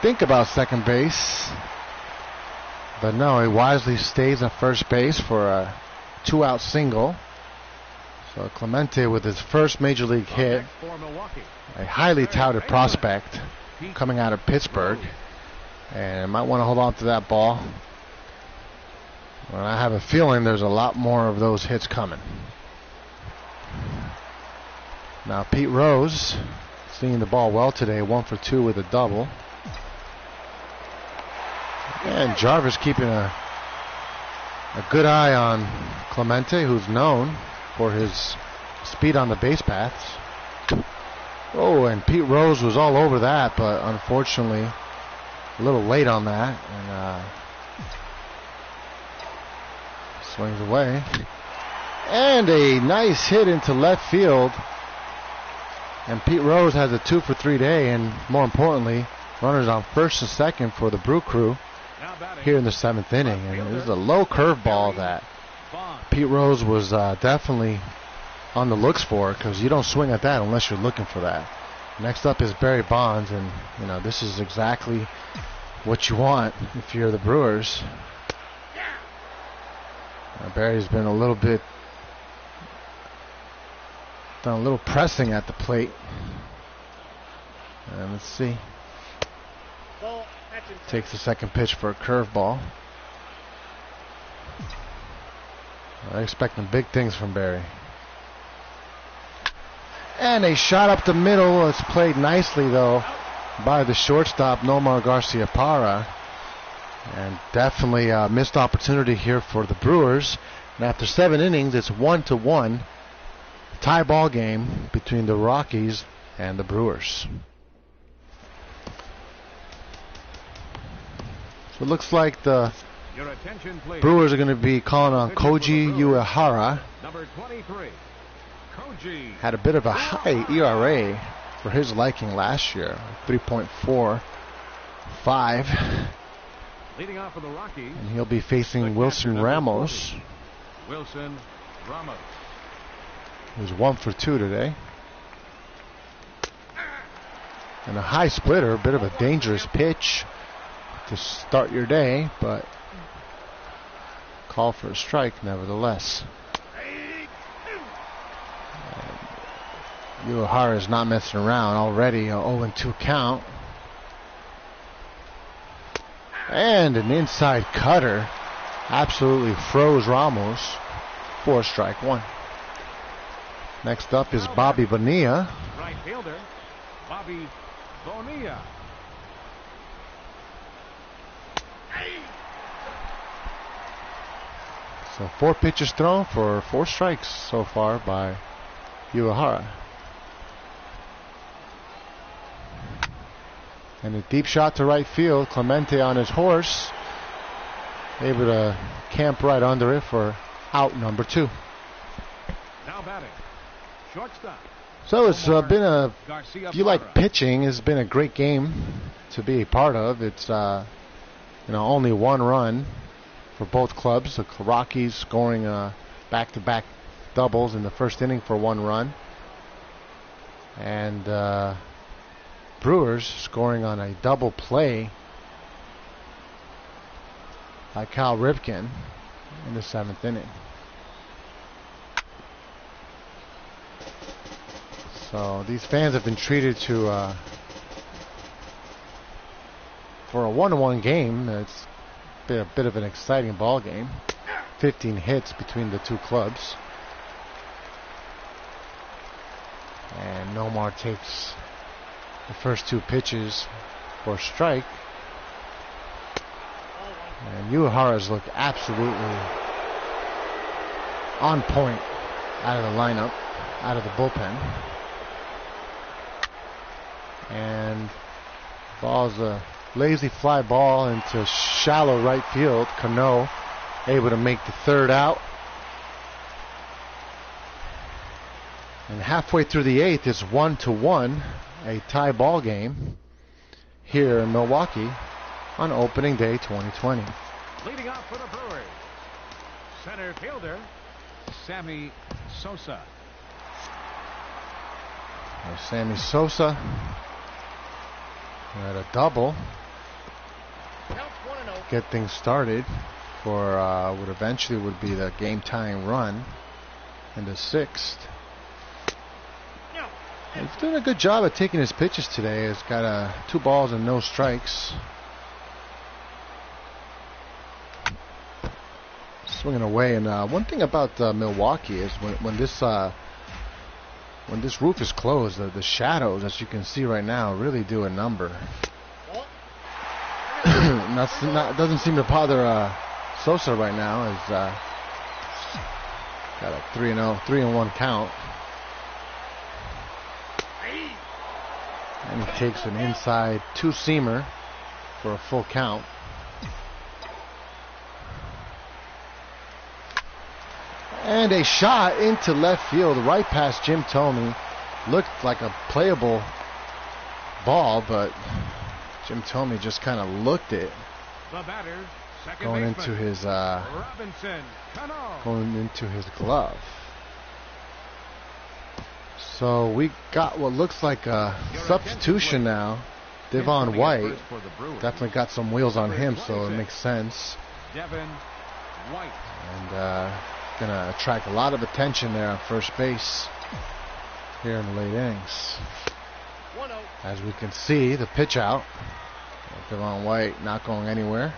think about second base, but no, he wisely stays at first base for a 2-out single. So Clemente with his first major league hit, a highly touted prospect coming out of Pittsburgh, and might want to hold on to that ball Well, I have a feeling there's a lot more of those hits coming. Now Pete Rose seeing the ball well today, 1 for 2 with a double. And Jarvis keeping a good eye on Clemente, who's known for his speed on the base paths. Oh, and Pete Rose was all over that, but unfortunately a little late on that, and swings away. And a nice hit into left field. And Pete Rose has a 2 for 3 day, and more importantly, runners on first and second for the Brew crew here in the 7th inning. And this is a low curveball that Pete Rose was definitely on the looks for, because you don't swing at that unless you're looking for that. Next up is Barry Bonds, and you know this is exactly what you want if you're the Brewers. Barry's been a little bit done a little pressing at the plate. And let's see. Takes the second pitch for a curveball. I'm expecting big things from Barry. And a shot up the middle. It's played nicely though by the shortstop Nomar Garcia-Parra. And definitely a missed opportunity here for the Brewers. And after 7 innings, it's 1-1. Tie ball game between the Rockies and the Brewers. So it looks like the Brewers are going to be calling on Koji Uehara. Number 23, Koji. Had a bit of a high ERA for his liking last year, 3.45. Leading off for the Rockies. And he'll be facing Wilson Ramos. Wilson Ramos. Who's 1 for 2 today. And a high splitter, a bit of a dangerous pitch to start your day, but call for a strike nevertheless. Uehara is not messing around, already a 0-2 count. And an inside cutter absolutely froze Ramos for strike 1. Next up is Bobby Bonilla. Right fielder, Bobby Bonilla. So 4 pitches thrown for 4 strikes so far by Uehara. And a deep shot to right field. Clemente on his horse, able to camp right under it for out number 2. Now batting, shortstop. So it's been a, if you like pitching, it's been a great game to be a part of. It's only 1 run for both clubs. The Rockies scoring back-to-back doubles in the first inning for 1 run, and Brewers scoring on a double play by Cal Ripken in the 7th inning. So these fans have been treated to for a 1-1 game. It's been a bit of an exciting ball game. 15 hits between the 2 clubs. And Nomar takes the first 2 pitches for strike. And Uehara's looked absolutely on point out of the lineup, out of the bullpen. And ball's a lazy fly ball into shallow right field. Cano able to make the 3rd out. And halfway through the 8th, it's 1-1, a tie ball game here in Milwaukee on opening day 2020. Leading off for the Brewers, center fielder Sammy Sosa. Sammy Sosa had a double. Get things started for what eventually would be the game-tying run in the 6th. He's doing a good job at taking his pitches today. He's got 2 balls and no strikes. swinging away. And one thing about Milwaukee is when this roof is closed, the shadows, as you can see right now, really do a number. Doesn't seem to bother Sosa right now. He's got a 3-1 count. And he takes an inside two-seamer for a full count. And a shot into left field, right past Jim Thome. Looked like a playable ball, but Jim Thome just kind of looked it. The batter, second going baseman, into his Robinson Cano. going into his glove. So we got what looks like a substitution now. Devon White definitely got some wheels on him, so it makes sense. Devon White. And gonna attract a lot of attention there on first base here in the late innings. As we can see, the pitch out. Devon White not going anywhere.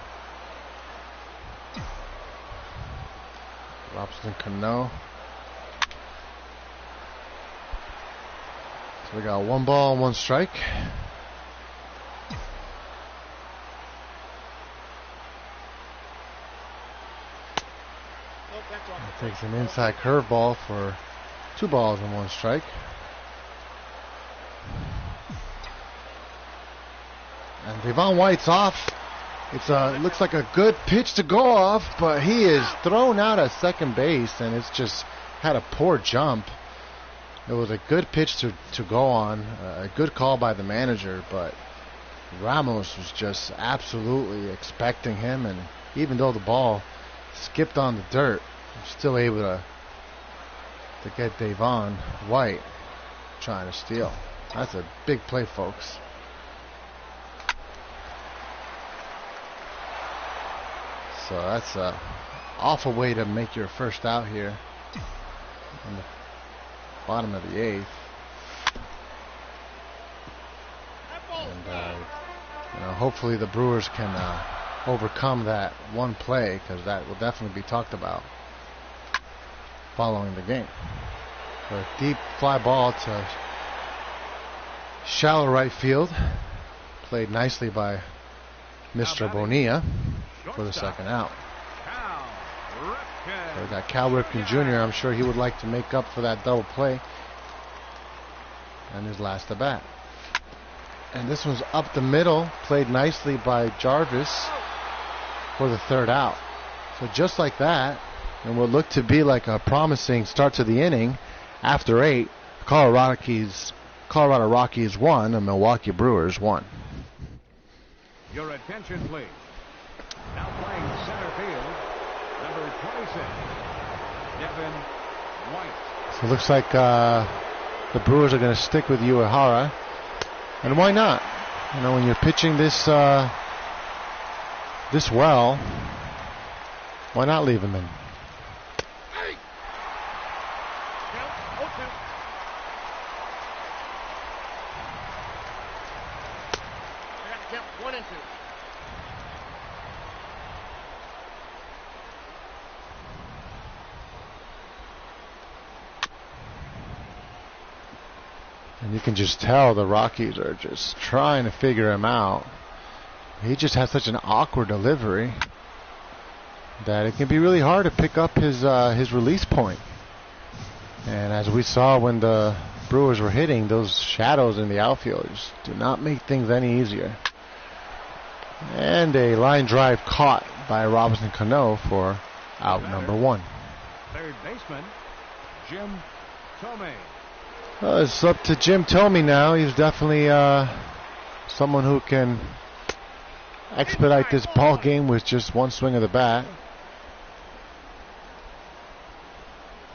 Robinson Cano. So we got 1 ball and 1 strike. Takes an inside curveball for 2 balls and 1 strike. And Devon White's off. It looks like a good pitch to go off, but he is thrown out at second base, and it's just had a poor jump. It was a good pitch to go on, a good call by the manager, but Ramos was just absolutely expecting him, and even though the ball skipped on the dirt, still able to get Devon White trying to steal. That's a big play, folks. So that's an awful way to make your first out here in the bottom of the 8th. And hopefully the Brewers can overcome that one play, because that will definitely be talked about following the game. So a deep fly ball to shallow right field, played nicely by Mr. Bonilla for the second out. So we got Cal Ripken Jr. I'm sure he would like to make up for that double play and his last at bat. And this one's up the middle, played nicely by Jarvis for the third out. So just like that, and what looked to be like a promising start to the inning, after 8, Colorado Rockies 1 and Milwaukee Brewers 1. Your attention, please. Now playing center field, number 26, Devon White. So it looks like the Brewers are going to stick with Uehara. And why not? You know, when you're pitching this well, why not leave him in? And you can just tell the Rockies are just trying to figure him out. He just has such an awkward delivery that it can be really hard to pick up his release point. And as we saw when the Brewers were hitting, those shadows in the outfield just do not make things any easier. And a line drive caught by Robinson Cano for out number 1. Third baseman, Jim Thome. It's up to Jim Thome now. He's definitely someone who can expedite this ball game with just one swing of the bat.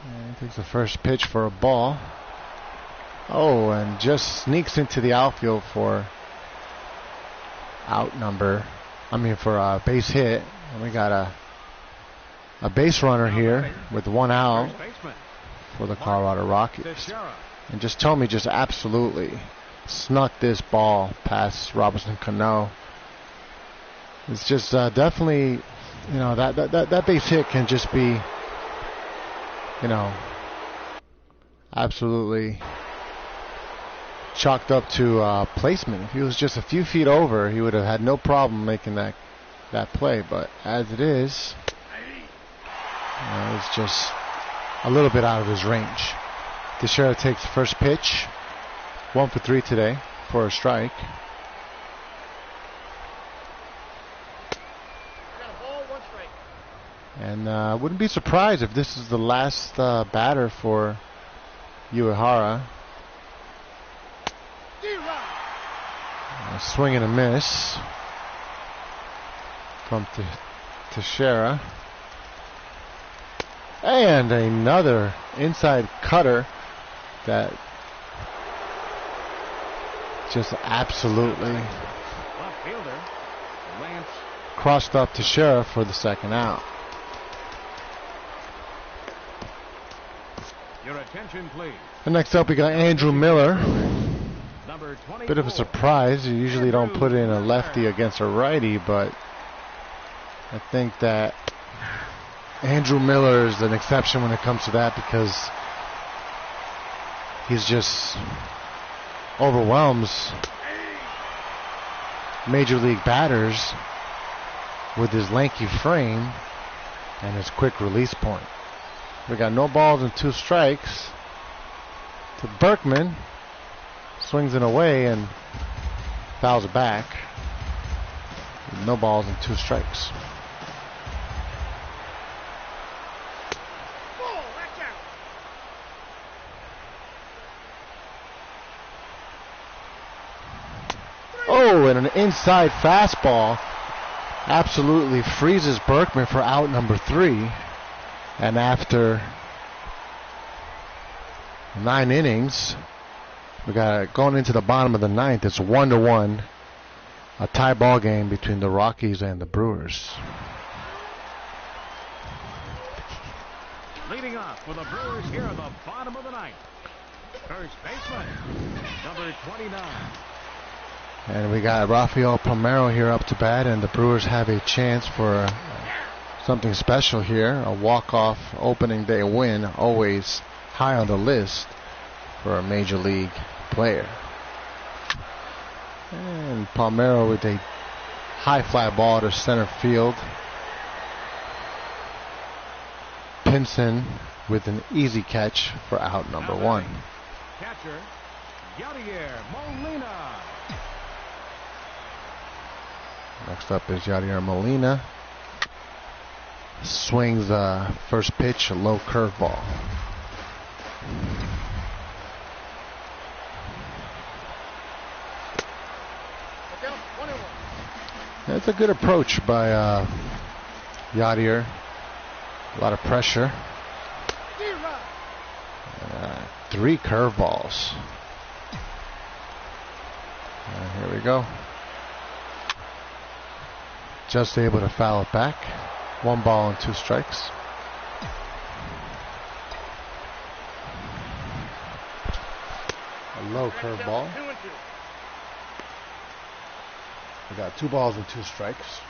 And he takes the first pitch for a ball. Oh, and just sneaks into the outfield for for a base hit. And we got a base runner here with 1 out for the Colorado Rockies. And just Thome just absolutely snuck this ball past Robinson Cano. It's just definitely you know, that base hit can just be, you know, absolutely chalked up to placement. If he was just a few feet over, he would have had no problem making that play. But as it is, you know, it's just a little bit out of his range. Teixeira takes the first pitch. 1 for 3 today for a strike. And I wouldn't be surprised if this is the last batter for Uehara. A swing and a miss from Teixeira. And another inside cutter that just absolutely crossed up Teixeira for the second out. Your attention, please. And next up, we got Andrew Miller. Number 24. Bit of a surprise. You usually don't put in a lefty against a righty, but I think that Andrew Miller is an exception when it comes to that because he's just overwhelms major league batters with his lanky frame and his quick release point. We got no balls and 2 strikes to Berkman. Swings it away and fouls it back. No balls and 2 strikes. Oh, and an inside fastball absolutely freezes Berkman for out number 3. And after 9 innings, we got going into the bottom of the 9th. It's 1-1, a tie ball game between the Rockies and the Brewers. Leading off for the Brewers here at the bottom of the 9th. First baseman, number 29. And we got Rafael Palmeiro here up to bat, and the Brewers have a chance for something special here. A walk-off opening day win, always high on the list for a major league player. And Palmeiro with a high fly ball to center field. Pinson with an easy catch for out number 1. Catcher, Yadier Molina. Next up is Yadier Molina. Swings first pitch, a low curveball. That's a good approach by Yadier. A lot of pressure. 3 curveballs. Here we go. Just able to foul it back. 1 ball and 2 strikes. A low curveball. We got 2 balls and 2 strikes.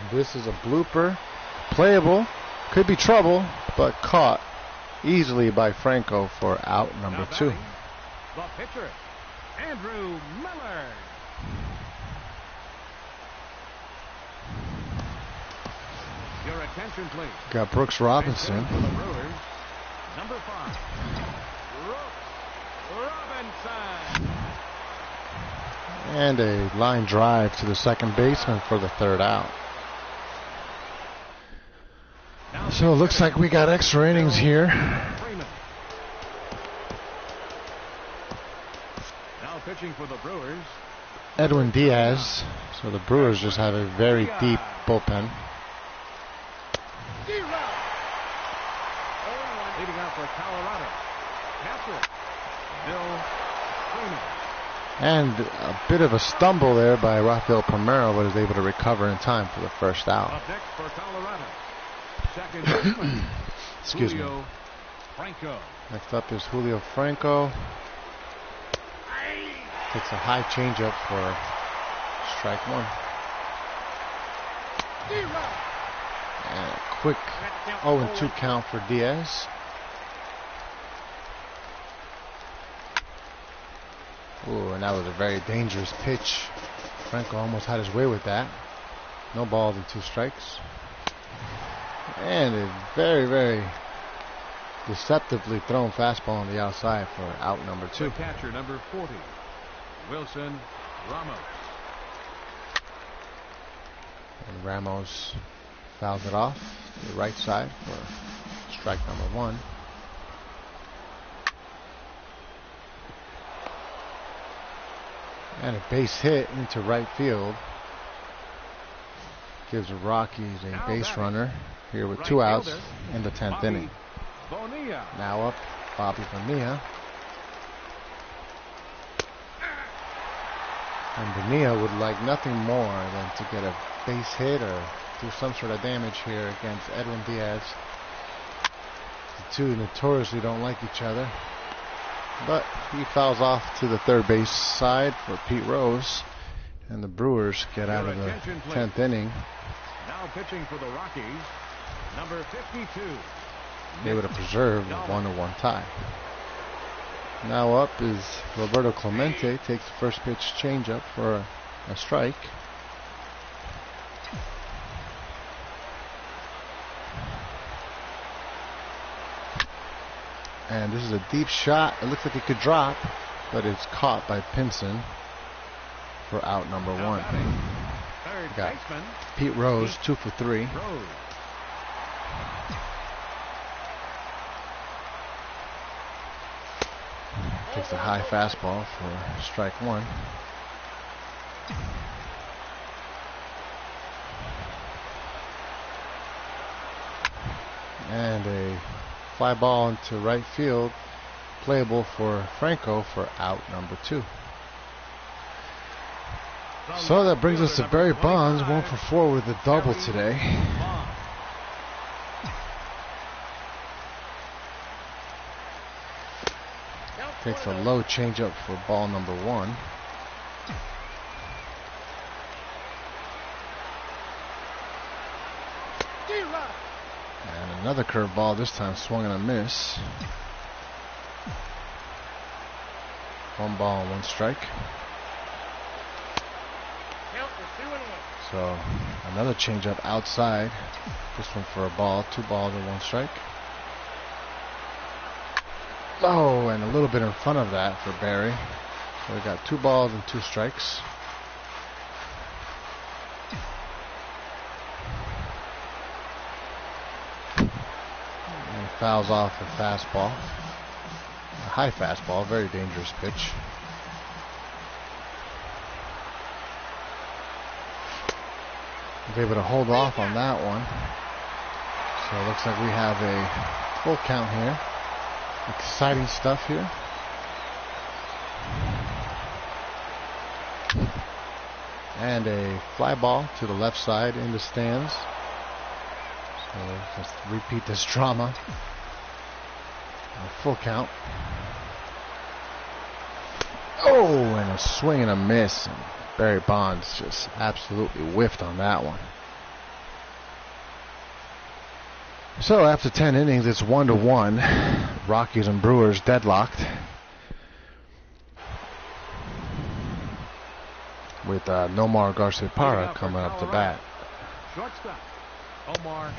And this is a blooper. Playable. Could be trouble, but caught easily by Franco for out number 2. The pitcher, Andrew Miller. Your attention, please. Got Brooks Robinson. For the Brewers, number 5, Brooks Robinson. And a line drive to the second baseman for the 3rd out. So it looks like we got extra innings here. Now pitching for the Brewers, Edwin Diaz. So the Brewers just have a very deep bullpen. leading out for Colorado, catcher Bill Freeman. And a bit of a stumble there by Rafael Palmeiro, but is able to recover in time for the first out. Up next for Colorado, second baseman, Excuse me. Julio Franco. Next up is Julio Franco. Takes a high changeup for strike one. And a quick 0-2 count for Diaz. Ooh, and that was a very dangerous pitch. Franco almost had his way with that. No balls and 2 strikes. And a very, very deceptively thrown fastball on the outside for out number 2. The catcher, number 40, Wilson Ramos. And Ramos fouls it off to the right side for strike number 1. And a base hit into right field gives the Rockies a base runner here with 2 outs in the 10th inning. Bonilla. Now up, Bobby Bonilla. And Bonilla would like nothing more than to get a base hit or do some sort of damage here against Edwin Diaz. The two notoriously don't like each other. But he fouls off to the third base side for Pete Rose. And the Brewers get out of the 10th inning. Now pitching for the Rockies, number 52. Able to preserve the 1-1 tie. Now up is Roberto Clemente. Takes the first pitch changeup for a strike. And this is a deep shot. It looks like it could drop, but it's caught by Pinson for out number 1. Third Got baseman, Pete Rose, 2 for 3. Rose. Takes a high fastball for strike 1. And a fly ball into right field, playable for Franco for out number 2. So that brings us to Barry Bonds, 1 for 4 with a double today. Takes a low changeup for ball number 1. And another curveball, this time swung and a miss. 1 ball and 1 strike. So another changeup outside. This one for a ball, 2 balls and 1 strike. Oh, and a little bit in front of that for Barry. So we got 2 balls and 2 strikes. And fouls off a fastball. A high fastball, very dangerous pitch. Was able to hold off on that one. So it looks like we have a full count here. Exciting stuff here. And a fly ball to the left side in the stands. So let's repeat this drama. A full count. Oh, and a swing and a miss. And Barry Bonds just absolutely whiffed on that one. So after 10 innings, it's 1-1. Rockies and Brewers deadlocked. With Nomar Garciaparra coming up to bat. Shortstop, Omar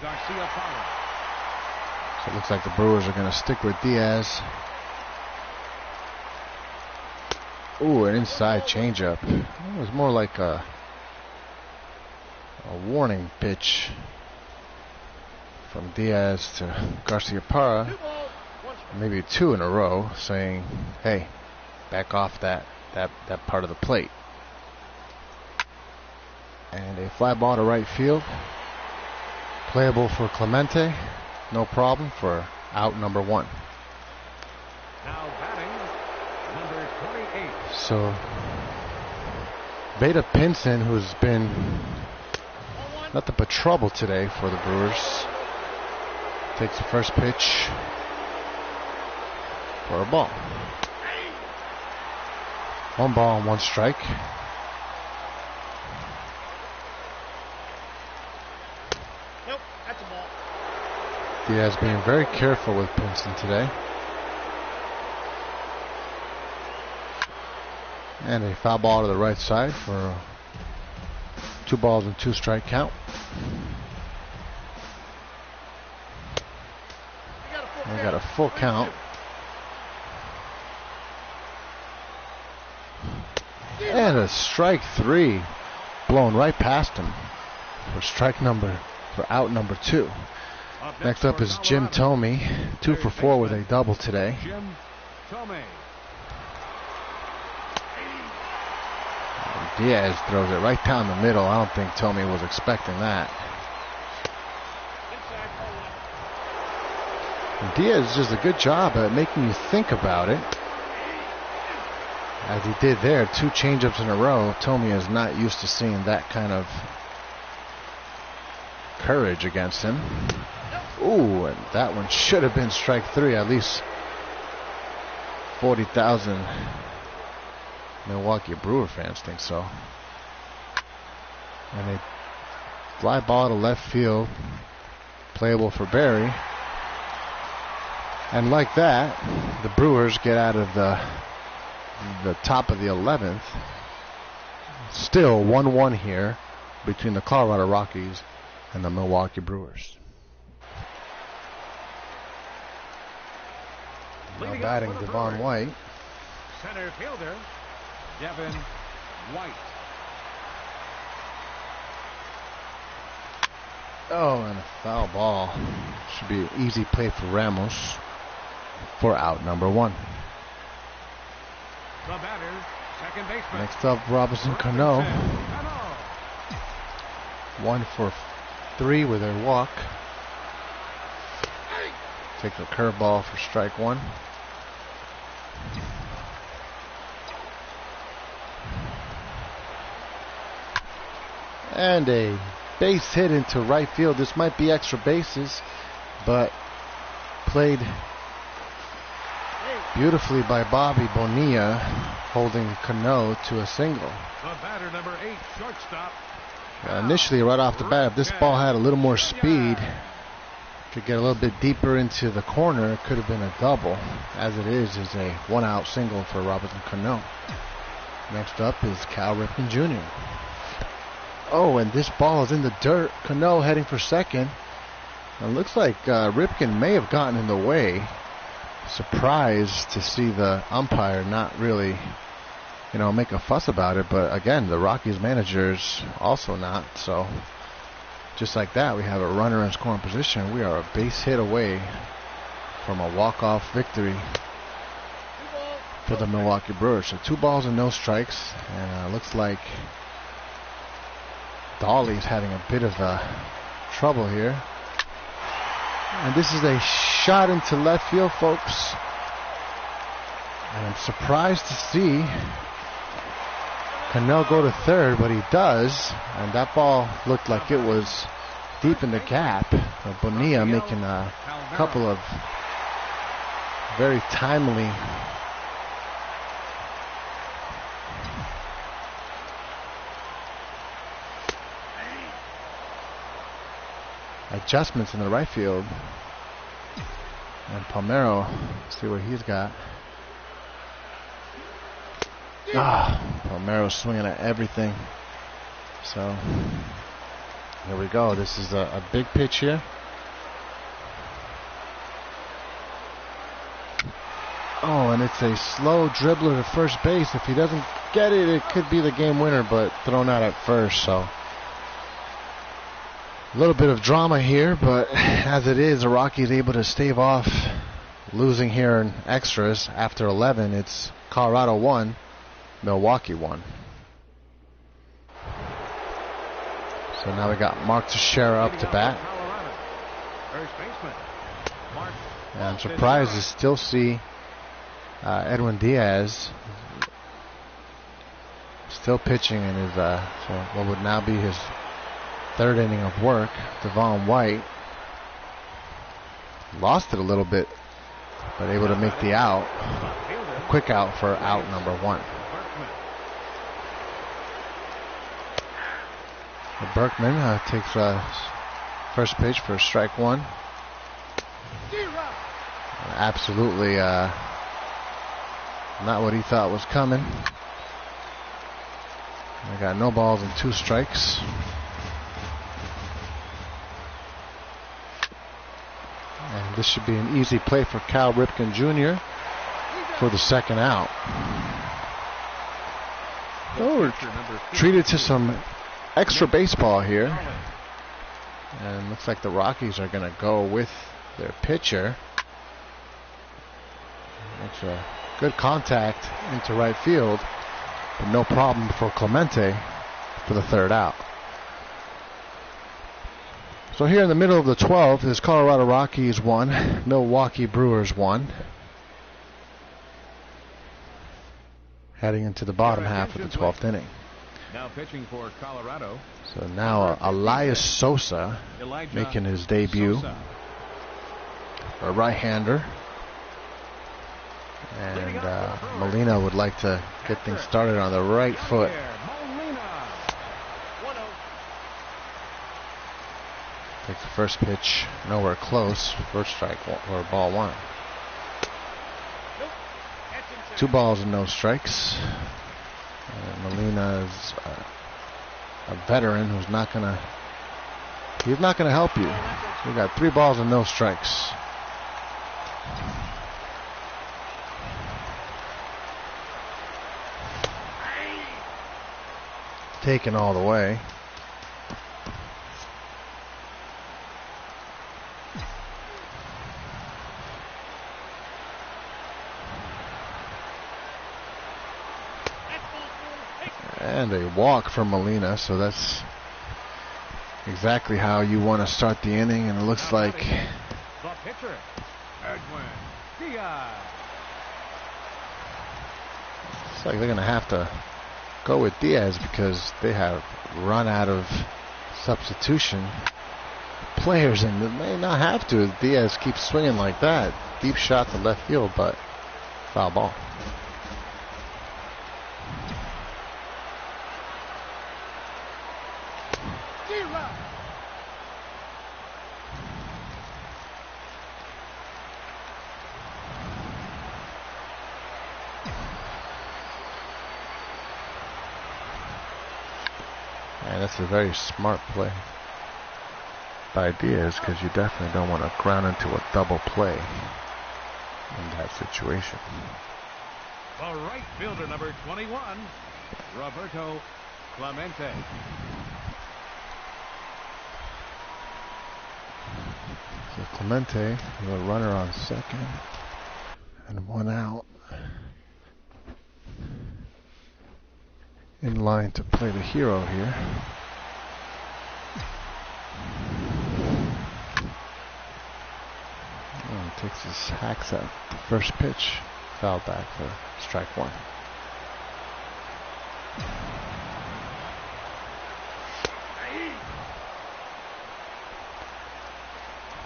Garciaparra. So it looks like the Brewers are going to stick with Diaz. Ooh, an inside changeup. It was more like a warning pitch from Diaz to Garciaparra. Maybe 2 in a row, saying, hey, back off that part of the plate. And a fly ball to right field. Playable for Clemente. No problem for out number 1. Now batting, number 28. So, Beta Pinson, who's been nothing but trouble today for the Brewers, takes the first pitch for a ball. 1 ball and 1 strike. Nope, that's a ball. Diaz being very careful with Pinson today. And a foul ball to the right side for a 2 balls and 2 strike count. We got a full count. And a strike 3 blown right past him for out number 2. Next up is Jim Thome, 2 for 4 with a double today. Jim Thome. Diaz throws it right down the middle. I don't think Thome was expecting that. And Diaz does a good job at making you think about it. As he did there, 2 changeups in a row. Thome is not used to seeing that kind of courage against him. Ooh, and that one should have been strike 3. At least 40,000 Milwaukee Brewer fans think so. And a fly ball to left field, playable for Barry. And like that, the Brewers get out of the top of the 11th. Still 1-1 here between the Colorado Rockies and the Milwaukee Brewers. Now batting Devon White. Center fielder, Devin White. Oh, and a foul ball. Should be an easy play for Ramos for out number 1. The batter, second baseman. Next up, Robinson Cano. 1 for 3 with a walk. Take a curveball for strike 1. And a base hit into right field. This might be extra bases, but played beautifully by Bobby Bonilla, holding Cano to a single. The batter, number 8, shortstop. Initially, right off the bat, if this ball had a little more speed, could get a little bit deeper into the corner, it could have been a double. As it is a 1-out single for Robinson Cano. Next up is Cal Ripken Jr. Oh, and this ball is in the dirt. Cano heading for second. It looks like Ripken may have gotten in the way. Surprised to see the umpire not really, make a fuss about it. But again, the Rockies managers also not. So just like that, we have a runner in scoring position. We are a base hit away from a walk-off victory for the Milwaukee Brewers. So 2 balls and no strikes. And looks like Dolly's having a bit of trouble here. And this is a shot into left field, folks. And I'm surprised to see Cano go to third, but he does. And that ball looked like it was deep in the gap. Bonilla making a couple of very timely adjustments in the right field. And Palmeiro, see what he's got. Palmeiro swinging at everything. So here we go. This is a big pitch here. Oh, and it's a slow dribbler to first base. If he doesn't get it, it could be the game winner, but thrown out at first. So a little bit of drama here, but as it is, the Rockies able to stave off losing here in extras. After 11, it's Colorado 1, Milwaukee 1. So now we got Mark Teixeira up to bat. And I'm surprised to still see Edwin Diaz still pitching in his what would now be his 3rd inning of work. Devon White lost it a little bit, but able to make the out. A quick out for out number 1. Berkman takes first pitch for strike one. Absolutely not what he thought was coming. I got no balls and 2 strikes. And this should be an easy play for Cal Ripken Jr. for the second out. Oh, we're treated to some extra baseball here. And looks like the Rockies are going to go with their pitcher. Makes a good contact into right field, but no problem for Clemente for the third out. So here in the middle of the 12th is Colorado Rockies 1, Milwaukee Brewers 1. Heading into the bottom half of the 12th inning. Now pitching for Colorado. So now Elias Sosa making his debut. A right-hander. And Molina would like to get things started on the right foot. Takes the first pitch, nowhere close. First strike or ball 1. 2 balls and no strikes. Molina is a veteran who's not gonna help you. So we got 3 balls and no strikes. Taken all the way. And a walk for Molina, so that's exactly how you want to start the inning, and it looks like the pitcher, Edwin Diaz. It's like they're going to have to go with Diaz because they have run out of substitution players, and they may not have to. Diaz keeps swinging like that. Deep shot to left field, but foul ball. And that's a very smart play by Diaz, because you definitely don't want to ground into a double play in that situation. The right fielder, number 21, Roberto Clemente. So Clemente, the runner on second, and 1 out. In line to play the hero here. Oh, takes his hacks at the first pitch. Foul back for strike 1.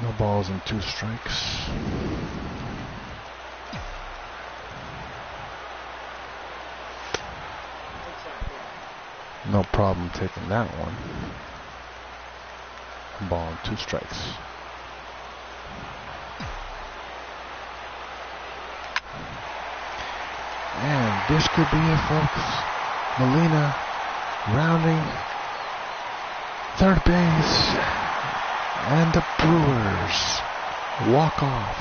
No balls and 2 strikes. No problem taking that one. 1 ball and 2 strikes. And this could be it, folks. Molina rounding third base. And the Brewers walk off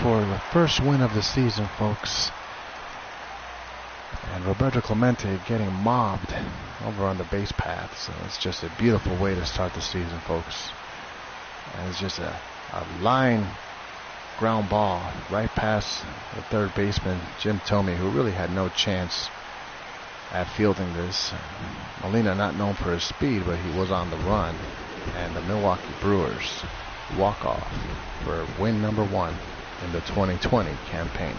for the first win of the season, folks. And Roberto Clemente getting mobbed over on the base path. So it's just a beautiful way to start the season, folks. And it's just a line ground ball right past the third baseman, Jim Thome, who really had no chance at fielding this. Molina not known for his speed, but he was on the run. And the Milwaukee Brewers walk off for win number 1 in the 2020 campaign.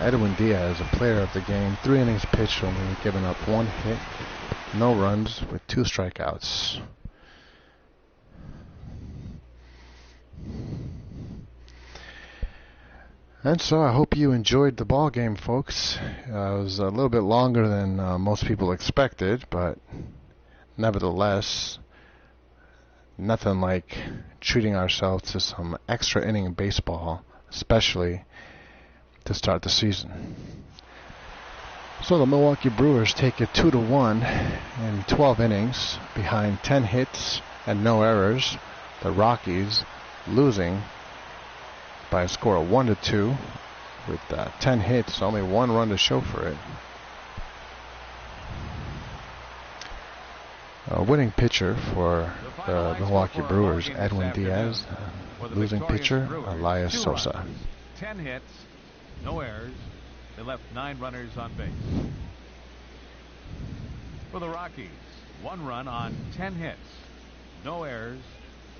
Edwin Diaz, a player of the game, 3 innings pitched, only giving up 1 hit, No runs with 2 strikeouts. And so I hope you enjoyed the ball game, folks. It was a little bit longer than most people expected, but nevertheless, nothing like treating ourselves to some extra inning baseball, especially to start the season. So the Milwaukee Brewers take it 2-1 in 12 innings behind 10 hits and no errors. The Rockies losing by a score of 1-2 with 10 hits, only 1 run to show for it. A winning pitcher for the Milwaukee Brewers, Edwin Diaz. Losing pitcher, Elias Sosa. 10 hits, no errors. They left 9 runners on base. For the Rockies, 1 run on 10 hits, no errors.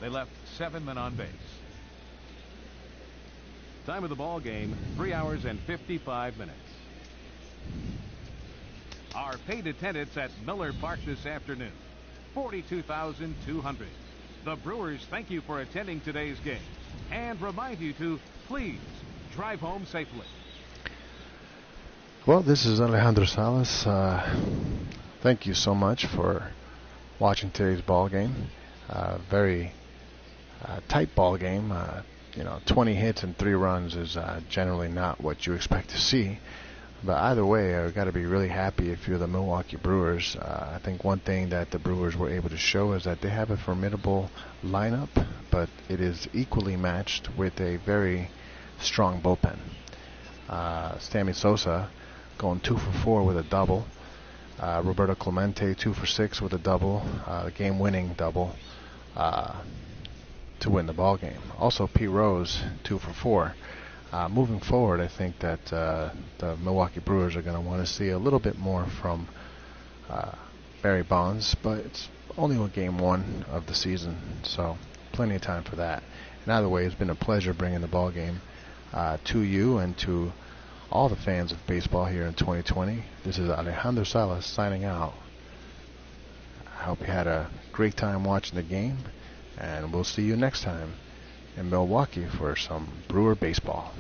They left 7 men on base. Time of the ball game, 3 hours and 55 minutes. Our paid attendance at Miller Park this afternoon, 42,200. The Brewers thank you for attending today's game and remind you to please drive home safely. Well, this is Alejandro Salas. Thank you so much for watching today's ball game. Very tight ball game. 20 hits and 3 runs is generally not what you expect to see. But either way, I've got to be really happy if you're the Milwaukee Brewers. I think one thing that the Brewers were able to show is that they have a formidable lineup, but it is equally matched with a very strong bullpen. Sammy Sosa going 2 for 4 with a double. Roberto Clemente 2 for 6 with a double, game-winning double to win the ball game. Also, P. Rose 2 for 4. Moving forward, I think that the Milwaukee Brewers are going to want to see a little bit more from Barry Bonds, but it's only game 1 of the season, so plenty of time for that. And either way, it's been a pleasure bringing the ball game to you and to all the fans of baseball here in 2020. This is Alejandro Salas signing out. I hope you had a great time watching the game, and we'll see you next time in Milwaukee for some Brewer baseball.